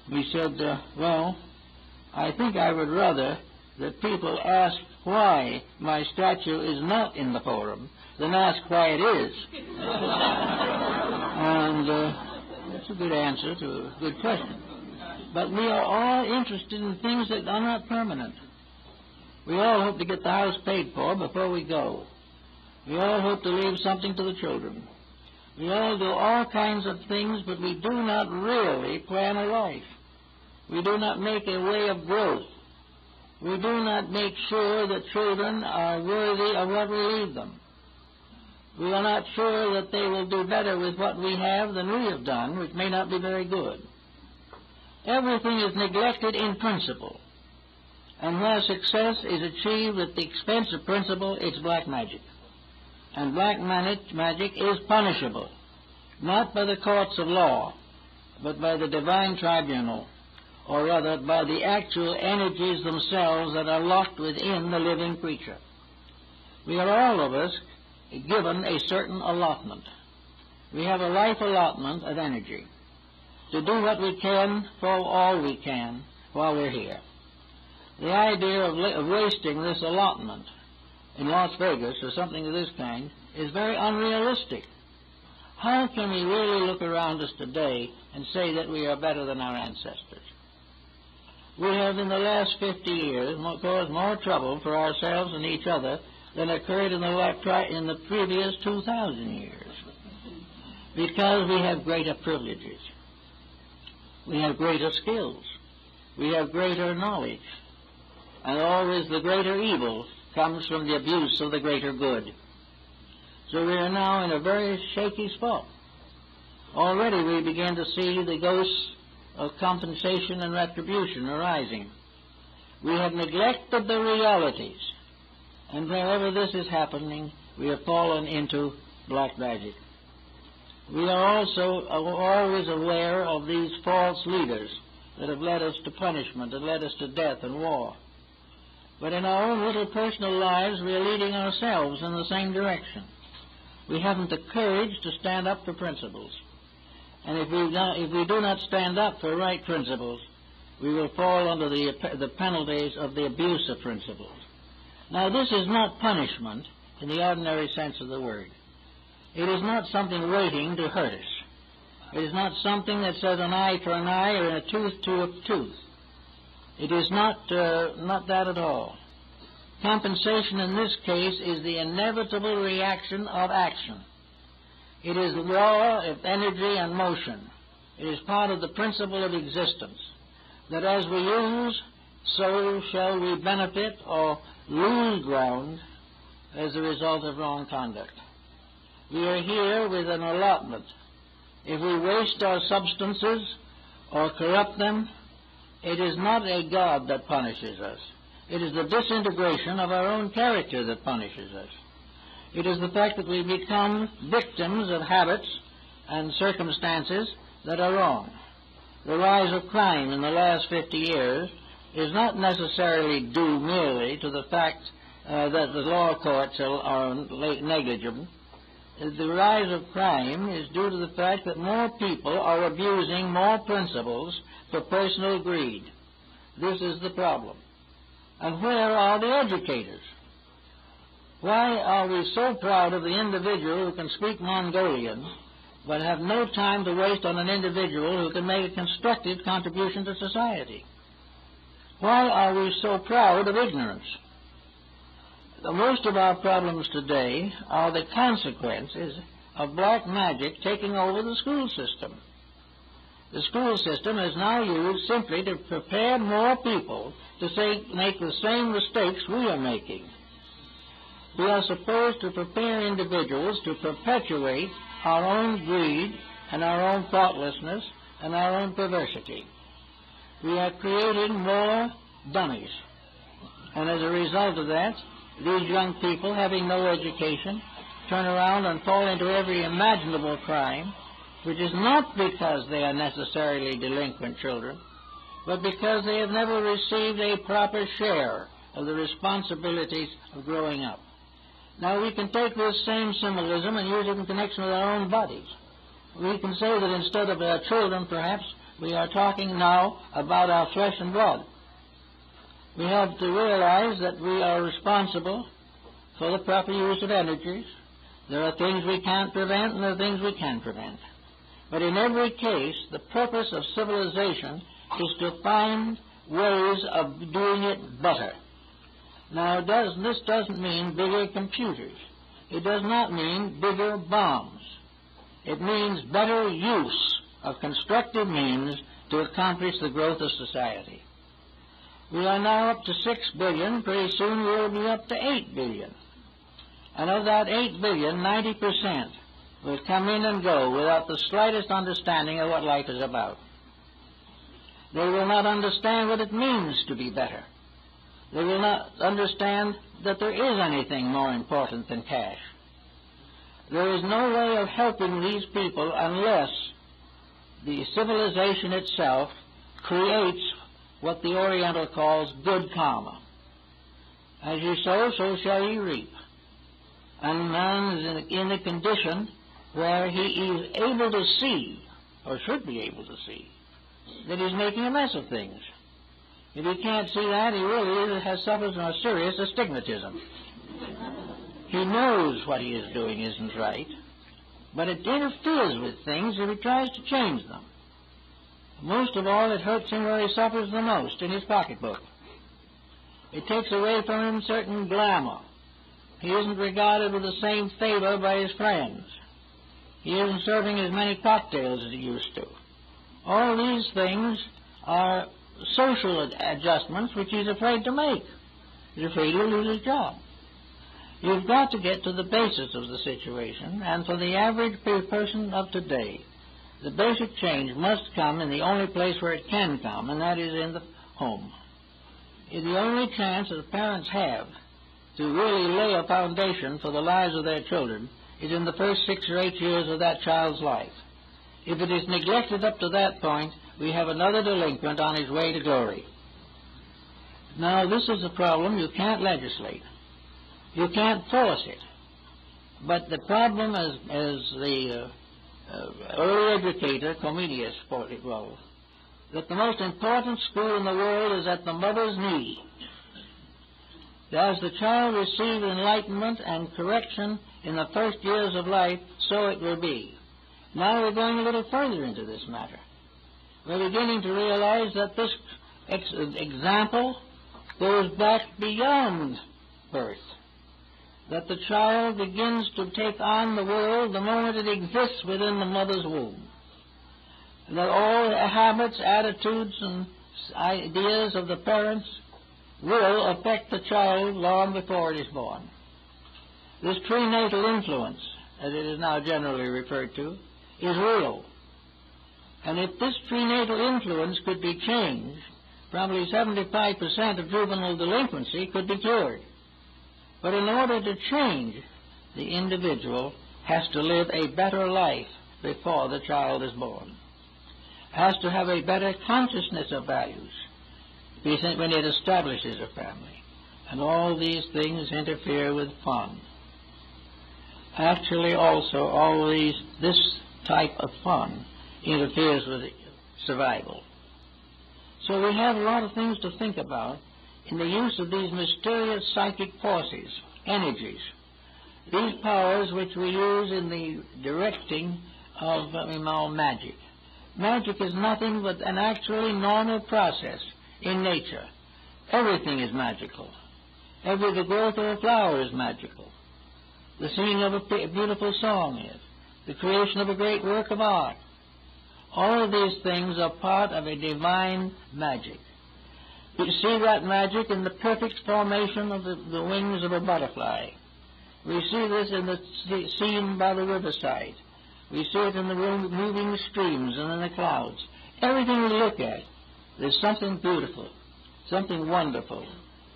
He said, well, I think I would rather that people ask why my statue is not in the Forum than ask why it is. And that's a good answer to a good question. But we are all interested in things that are not permanent. We all hope to get the house paid for before we go. We all hope to leave something to the children. We all do all kinds of things, but we do not really plan a life. We do not make a way of growth. We do not make sure that children are worthy of what we leave them. We are not sure that they will do better with what we have than we have done, which may not be very good. Everything is neglected in principle. And where success is achieved at the expense of principle, it's black magic. And black magic is punishable, not by the courts of law, but by the divine tribunal, or rather by the actual energies themselves that are locked within the living creature. We are all of us given a certain allotment. We have a life allotment of energy to do what we can for all we can while we're here. The idea of wasting this allotment in Las Vegas or something of this kind is very unrealistic. How can we really look around us today and say that we are better than our ancestors? We have in the last 50 years caused more trouble for ourselves and each other than occurred in the previous 2,000 years, because we have greater privileges. We have greater skills. We have greater knowledge. And always the greater evil comes from the abuse of the greater good. So we are now in a very shaky spot. Already we begin to see the ghosts of compensation and retribution arising. We have neglected the realities, and wherever this is happening, we have fallen into black magic. We are also always aware of these false leaders that have led us to punishment and led us to death and war. But in our own little personal lives, we are leading ourselves in the same direction. We haven't the courage to stand up for principles. And if we do not stand up for right principles, we will fall under the penalties of the abuse of principles. Now, this is not punishment in the ordinary sense of the word. It is not something waiting to hurt us. It is not something that says an eye for an eye or a tooth to a tooth. It is not that at all. Compensation in this case is the inevitable reaction of action. It is the law of energy and motion. It is part of the principle of existence, that as we use, so shall we benefit or lose ground as a result of wrong conduct. We are here with an allotment. If we waste our substances or corrupt them, it is not a God that punishes us. It is the disintegration of our own character that punishes us. It is the fact that we become victims of habits and circumstances that are wrong. The rise of crime in the last 50 years is not necessarily due merely to the fact that the law courts are negligible. The rise of crime is due to the fact that more people are abusing more principles for personal greed. This is the problem. And where are the educators? Why are we so proud of the individual who can speak Mongolian, but have no time to waste on an individual who can make a constructive contribution to society? Why are we so proud of ignorance? Most of our problems today are the consequences of black magic taking over the school system. The school system is now used simply to prepare more people to make the same mistakes we are making. We are supposed to prepare individuals to perpetuate our own greed and our own thoughtlessness and our own perversity. We are creating more dummies. And as a result of that, these young people, having no education, turn around and fall into every imaginable crime, which is not because they are necessarily delinquent children, but because they have never received a proper share of the responsibilities of growing up. Now, we can take this same symbolism and use it in connection with our own bodies. We can say that instead of our children, perhaps, we are talking now about our flesh and blood. We have to realize that we are responsible for the proper use of energies. There are things we can't prevent and there are things we can prevent. But in every case, the purpose of civilization is to find ways of doing it better. Now, this doesn't mean bigger computers. It does not mean bigger bombs. It means better use of constructive means to accomplish the growth of society. We are now up to 6 billion. Pretty soon we'll be up to 8 billion. And of that 8 billion, 90% will come in and go without the slightest understanding of what life is about. They will not understand what it means to be better. They will not understand that there is anything more important than cash. There is no way of helping these people unless the civilization itself creates what the Oriental calls good karma. As you sow, so shall you reap. And man is in a condition where he is able to see, or should be able to see, that he's making a mess of things. If he can't see that, he really suffers from a serious astigmatism. He knows what he is doing isn't right, but it interferes with things if he tries to change them. Most of all, it hurts him where he suffers the most, in his pocketbook. It takes away from him certain glamour. He isn't regarded with the same favor by his friends. He isn't serving as many cocktails as he used to. All these things are social adjustments which he's afraid to make. He's afraid he'll lose his job. You've got to get to the basis of the situation, and for the average person of today, the basic change must come in the only place where it can come, and that is in the home. It's the only chance that parents have to really lay a foundation for the lives of their children is in the first 6 or 8 years of that child's life. If it is neglected up to that point, we have another delinquent on his way to glory. Now, this is a problem you can't legislate. You can't force it. But the problem, as the early educator, Comedius, put it well, that the most important school in the world is at the mother's knee. As the child receives enlightenment and correction in the first years of life, so it will be. Now we're going a little further into this matter. We're beginning to realize that this example goes back beyond birth, that the child begins to take on the world the moment it exists within the mother's womb, that all habits, attitudes, and ideas of the parents will affect the child long before it is born. This prenatal influence, as it is now generally referred to, is real. And if this prenatal influence could be changed, probably 75% of juvenile delinquency could be cured. But in order to change, the individual has to live a better life before the child is born, has to have a better consciousness of values when it establishes a family. And all these things interfere with fun. Actually, also, this type of fun interferes with survival. So we have a lot of things to think about in the use of these mysterious psychic forces, energies, these powers which we use in the directing of magic. Magic is nothing but an actually normal process in nature. Everything is magical. The growth of a flower is magical. The singing of a beautiful song is. The creation of a great work of art. All of these things are part of a divine magic. We see that magic in the perfect formation of the wings of a butterfly. We see this in the scene by the riverside. We see it in the moving streams and in the clouds. Everything we look at, there's something beautiful, something wonderful,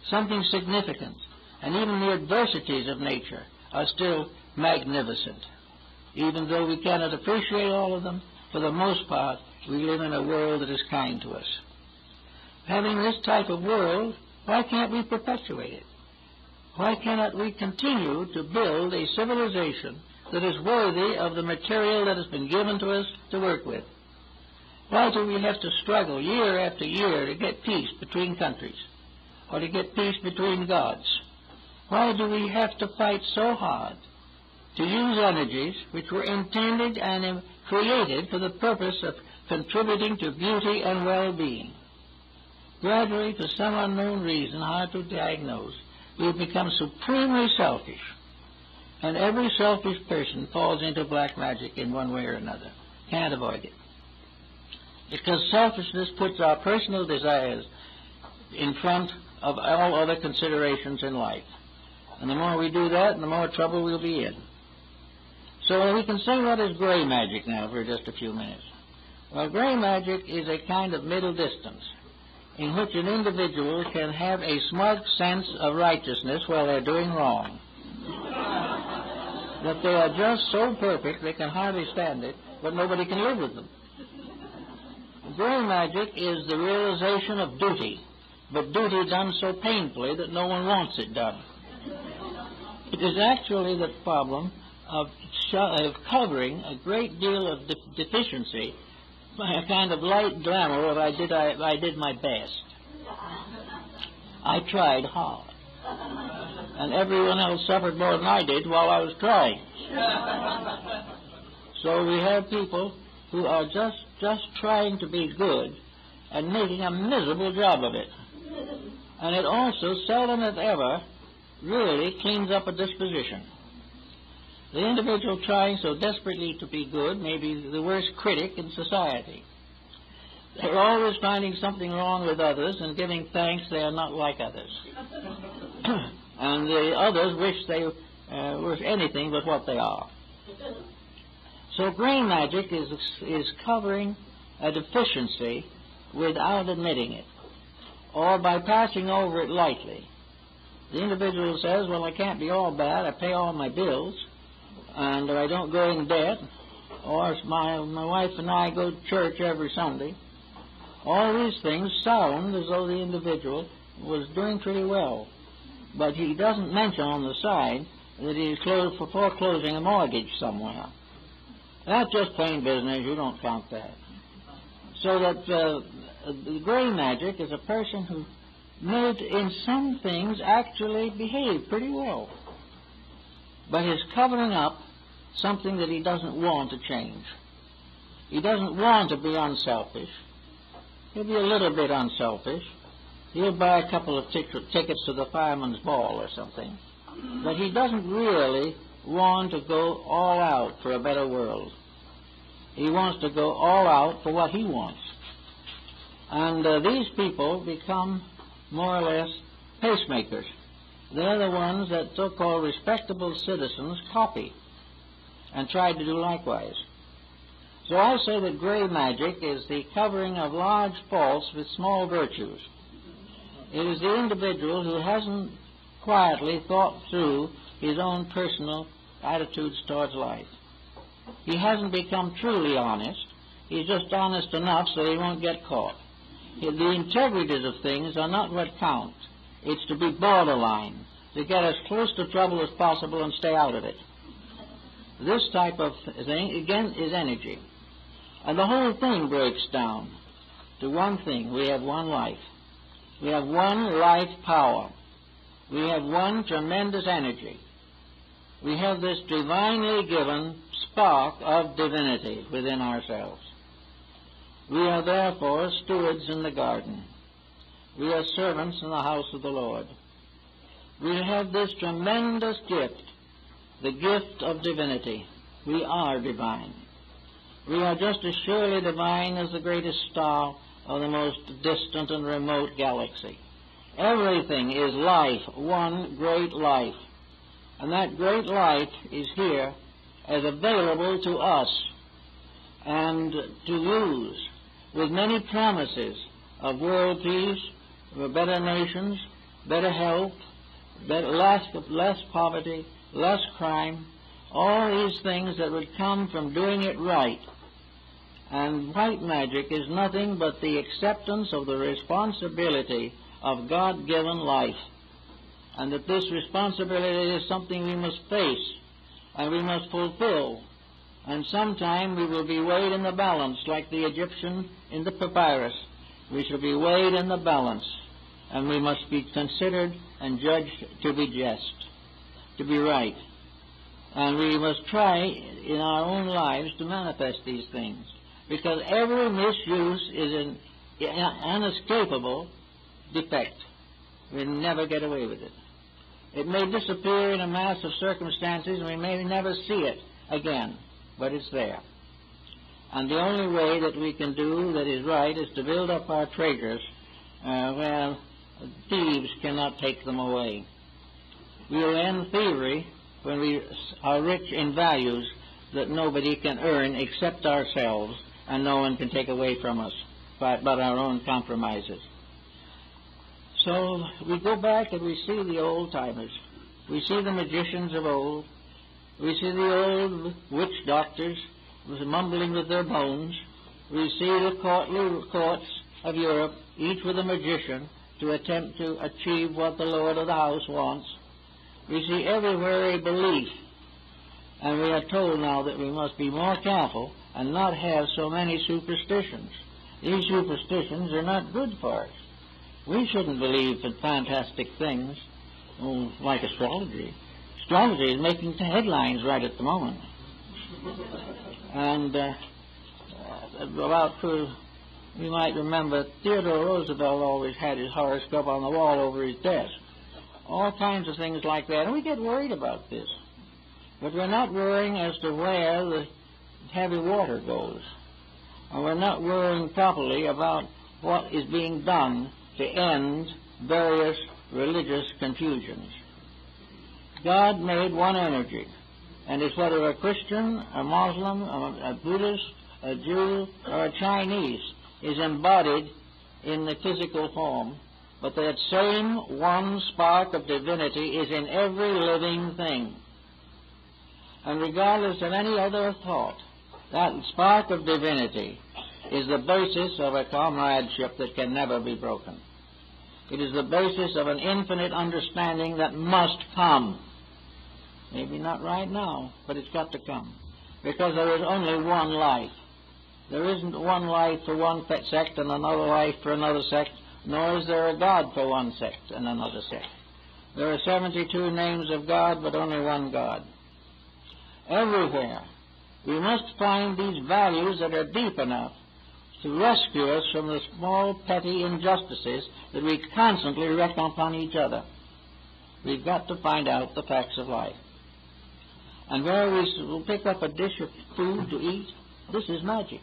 something significant. And even the adversities of nature are still magnificent. Even though we cannot appreciate all of them, for the most part, we live in a world that is kind to us. Having this type of world, why can't we perpetuate it? Why cannot we continue to build a civilization that is worthy of the material that has been given to us to work with? Why do we have to struggle year after year to get peace between countries or to get peace between gods? Why do we have to fight so hard to use energies which were intended and created for the purpose of contributing to beauty and well-being? Gradually, for some unknown reason, hard to diagnose, we've become supremely selfish. And every selfish person falls into black magic in one way or another. Can't avoid it. Because selfishness puts our personal desires in front of all other considerations in life. And the more we do that, the more trouble we'll be in. So we can say what is gray magic now for just a few minutes. Well, gray magic is a kind of middle distance in which an individual can have a smug sense of righteousness while they're doing wrong. That they are just so perfect they can hardly stand it, but nobody can live with them. Gray magic is the realization of duty, but duty done so painfully that no one wants it done. It is actually the problem of covering a great deal of deficiency by a kind of light glamour of I did my best. I tried hard. And everyone else suffered more than I did while I was trying. So we have people who are just trying to be good and making a miserable job of it. And it also seldom if ever really cleans up a disposition. The individual trying so desperately to be good may be the worst critic in society. They're always finding something wrong with others and giving thanks they are not like others. And the others wish they were anything but what they are. So gray magic is covering a deficiency without admitting it, or by passing over it lightly. The individual says, well, I can't be all bad, I pay all my bills, and I don't go in debt, or my wife and I go to church every Sunday. All these things sound as though the individual was doing pretty well, but he doesn't mention on the side that he's foreclosing a mortgage somewhere. That's just plain business, you don't count that. So that the gray magic is a person who may in some things actually behave pretty well, but is covering up something that he doesn't want to change. He doesn't want to be unselfish. He'll be a little bit unselfish. He'll buy a couple of tickets to the fireman's ball or something. But he doesn't really want to go all out for a better world. He wants to go all out for what he wants. And these people become more or less pacemakers. They're the ones that so-called respectable citizens copy and try to do likewise. So I say that gray magic is the covering of large faults with small virtues. It is the individual who hasn't quietly thought through his own personal attitudes towards life. He hasn't become truly honest. He's just honest enough so he won't get caught. The integrities of things are not what count. It's to be borderline, to get as close to trouble as possible and stay out of it. This type of thing, again, is energy. And the whole thing breaks down to one thing. We have one life. We have one life power. We have one tremendous energy. We have this divinely given spark of divinity within ourselves. We are therefore stewards in the garden. We are servants in the house of the Lord. We have this tremendous gift, the gift of divinity. We are divine. We are just as surely divine as the greatest star of the most distant and remote galaxy. Everything is life, one great life. And that great life is here as available to us and to use with many promises of world peace, better nations, better health, less poverty, less crime, all these things that would come from doing it right. And white magic is nothing but the acceptance of the responsibility of God-given life, and that this responsibility is something we must face and we must fulfill. And sometime we will be weighed in the balance like the Egyptian in the papyrus. We shall be weighed in the balance, and we must be considered and judged to be just, to be right. And we must try in our own lives to manifest these things, because every misuse is an unescapable defect. We never get away with it. It may disappear in a mass of circumstances, and we may never see it again, but it's there. And the only way that we can do that is right is to build up our treasures where thieves cannot take them away. We will end thievery when we are rich in values that nobody can earn except ourselves, and no one can take away from us but our own compromises. So we go back and we see the old-timers. We see the magicians of old. We see the old witch doctors mumbling with their bones. We see the courtly courts of Europe, each with a magician, to attempt to achieve what the Lord of the house wants. We see everywhere a belief, and we are told now that we must be more careful and not have so many superstitions. These superstitions are not good for us. We shouldn't believe in fantastic things like astrology. Astrology is making headlines right at the moment. And you might remember Theodore Roosevelt always had his horoscope on the wall over his desk. All kinds of things like that. And we get worried about this. But we're not worrying as to where the heavy water goes. And we're not worrying properly about what is being done to end various religious confusions. God made one energy, and it's whether a Christian, a Muslim, a Buddhist, a Jew, or a Chinese is embodied in the physical form, but that same one spark of divinity is in every living thing. And regardless of any other thought, that spark of divinity is the basis of a comradeship that can never be broken. It is the basis of an infinite understanding that must come. Maybe not right now, but it's got to come. Because there is only one life. There isn't one life for one sect and another life for another sect, nor is there a God for one sect and another sect. There are 72 names of God, but only one God. Everywhere We must find these values that are deep enough to rescue us from the small, petty injustices that we constantly wreak upon each other. We've got to find out the facts of life. And where we will pick up a dish of food to eat, this is magic.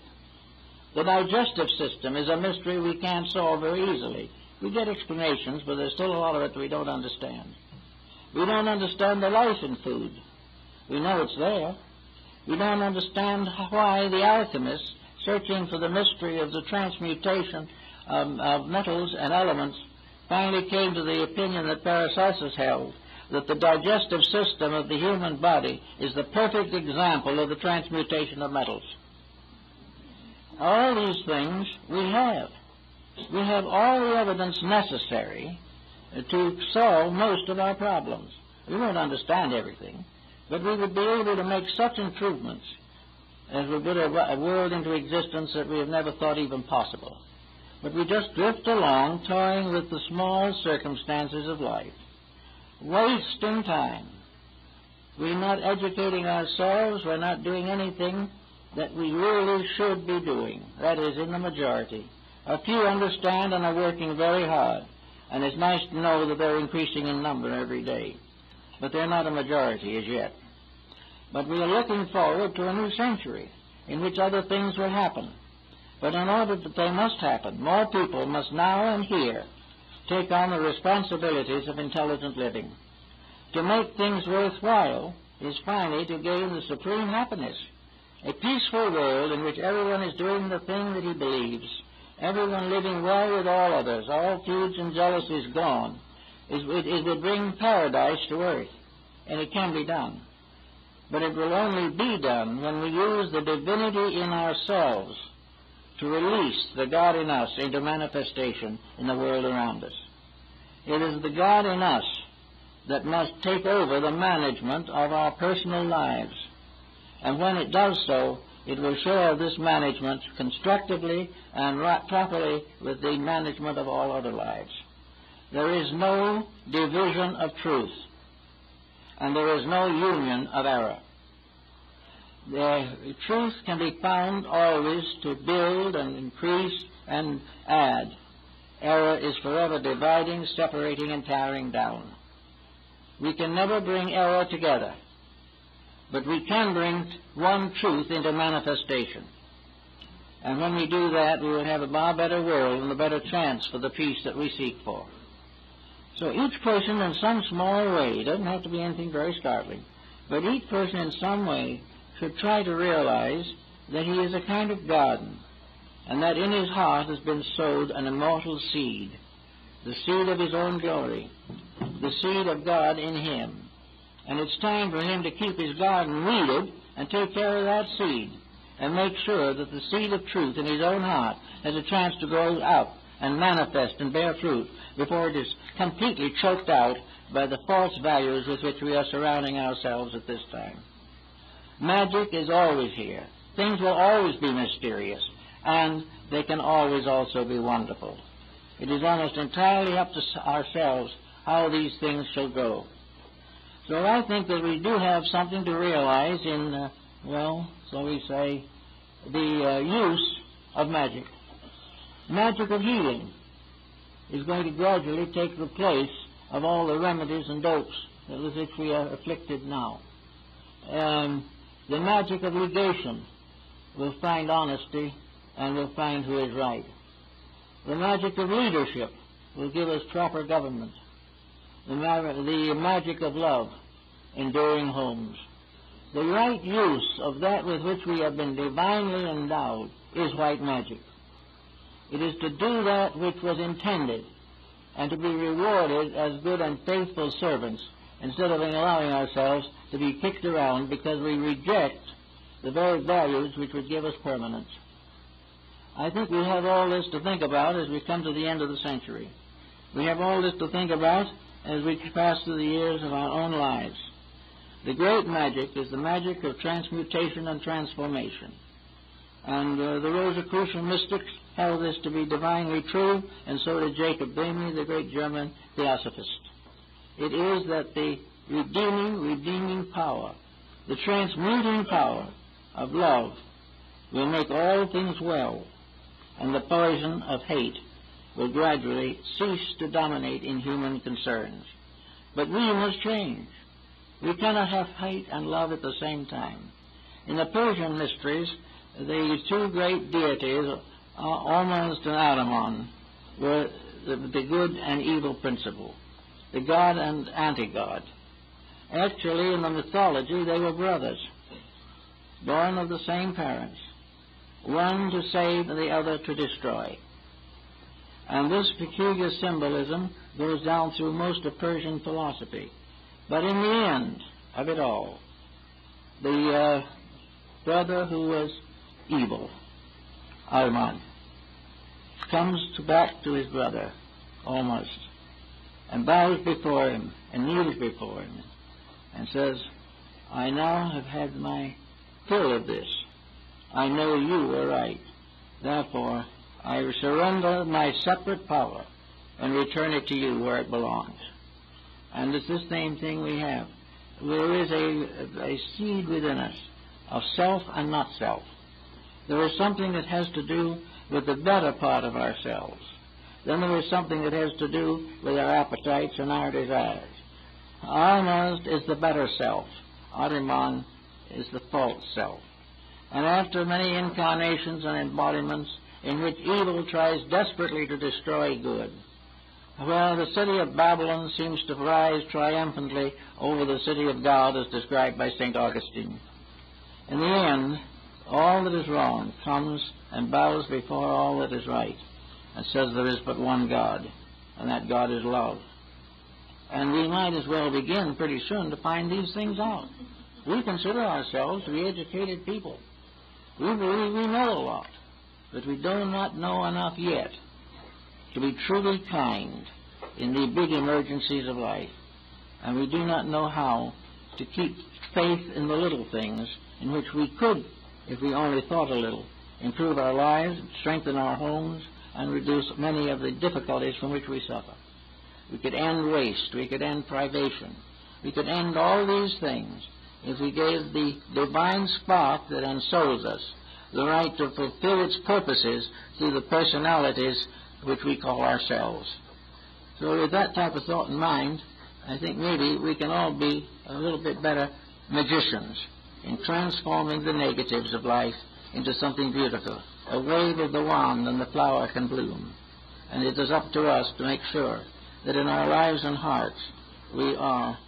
The digestive system is a mystery we can't solve very easily. We get explanations, but there's still a lot of it we don't understand. We don't understand the life in food. We know it's there. We don't understand why the alchemists, searching for the mystery of the transmutation of metals and elements, finally came to the opinion that Paracelsus held, that the digestive system of the human body is the perfect example of the transmutation of metals. All these things we have. We have all the evidence necessary to solve most of our problems. We won't understand everything, but we would be able to make such improvements as would put a world into existence that we have never thought even possible. But we just drift along, toying with the small circumstances of life, wasting time. We're not educating ourselves. We're not doing anything that we really should be doing. That is, in the majority. A few understand and are working very hard, and it's nice to know that they're increasing in number every day. But they're not a majority as yet. But we are looking forward to a new century in which other things will happen. But in order that they must happen, more people must now and here take on the responsibilities of intelligent living. To make things worthwhile is finally to gain the supreme happiness. A peaceful world in which everyone is doing the thing that he believes, everyone living well with all others, all feuds and jealousies gone, it will bring paradise to earth, and it can be done. But it will only be done when we use the divinity in ourselves to release the God in us into manifestation in the world around us. It is the God in us that must take over the management of our personal lives. And when it does so, it will share this management constructively and properly with the management of all other lives. There is no division of truth, and there is no union of error. The truth can be found always to build and increase and add. Error is forever dividing, separating, and tearing down. We can never bring error together, but we can bring one truth into manifestation. And when we do that, we will have a far better world and a better chance for the peace that we seek for. So each person in some small way, it doesn't have to be anything very startling, but each person in some way should try to realize that he is a kind of garden, and that in his heart has been sowed an immortal seed, the seed of his own glory, the seed of God in him. And it's time for him to keep his garden weeded and take care of that seed and make sure that the seed of truth in his own heart has a chance to grow out and manifest and bear fruit before it is completely choked out by the false values with which we are surrounding ourselves at this time. Magic is always here. Things will always be mysterious, and they can always also be wonderful. It is almost entirely up to ourselves how these things shall go. So I think that we do have something to realize in, so we say, the use of magic. Magic of healing is going to gradually take the place of all the remedies and dopes with which we are afflicted now. The magic of legation will find honesty and will find who is right. The magic of leadership will give us proper government. The magic of love, enduring homes. The right use of that with which we have been divinely endowed is white magic. It is to do that which was intended and to be rewarded as good and faithful servants instead of allowing ourselves to be kicked around because we reject the very values which would give us permanence. I think we have all this to think about as we come to the end of the century. We have all this to think about as we pass through the years of our own lives. The great magic is the magic of transmutation and transformation. And the Rosicrucian mystics held this to be divinely true, and so did Jacob Boehme, the great German theosophist. It is that the redeeming power, the transmuting power, of love will make all things well, and the poison of hate will gradually cease to dominate in human concerns. But we must change. We cannot have hate and love at the same time. In the Persian mysteries, the two great deities, Ormuzd and Ahriman, were the good and evil principle, the god and anti-god. Actually, in the mythology, they were brothers, born of the same parents, one to save and the other to destroy. And this peculiar symbolism goes down through most of Persian philosophy. But in the end of it all, the brother who was evil, Ahriman, comes back to his brother, almost, and bows before him and kneels before him and says, I now have had my fill of this. I know you were right. Therefore, I surrender my separate power and return it to you where it belongs. And it's the same thing we have. There is a seed within us of self and not self. There is something that has to do with the better part of ourselves. Then there is something that has to do with our appetites and our desires. Ormuzd is the better self. Ahriman is the false self. And after many incarnations and embodiments in which evil tries desperately to destroy good, well, the city of Babylon seems to rise triumphantly over the city of God as described by St. Augustine. In the end, all that is wrong comes and bows before all that is right and says there is but one God, and that God is love. And we might as well begin pretty soon to find these things out. We consider ourselves to be educated people. We believe we know a lot, but we do not know enough yet to be truly kind in the big emergencies of life. And we do not know how to keep faith in the little things in which we could, if we only thought a little, improve our lives, strengthen our homes, and reduce many of the difficulties from which we suffer. We could end waste. We could end privation. We could end all these things if we gave the divine spark that ensouls us the right to fulfill its purposes through the personalities which we call ourselves. So with that type of thought in mind, I think maybe we can all be a little bit better magicians in transforming the negatives of life into something beautiful. A wave of the wand and the flower can bloom. And it is up to us to make sure that in our lives and hearts we are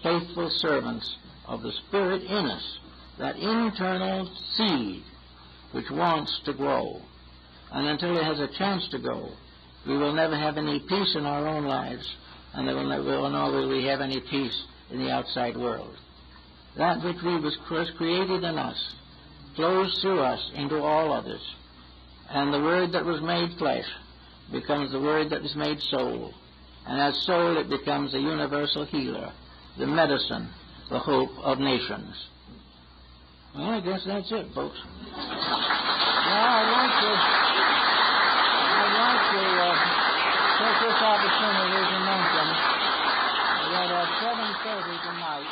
faithful servants of the Spirit in us, that internal seed which wants to grow. And until it has a chance to grow, we will never have any peace in our own lives, and nor will we have any peace in the outside world. That which was created in us flows through us into all others, and the Word that was made flesh becomes the Word that is made soul, and as soul it becomes the universal healer, the medicine, the hope of nations. Well, I guess that's it, folks. Now, I'd like to take this opportunity to mention that at 7:30 tonight,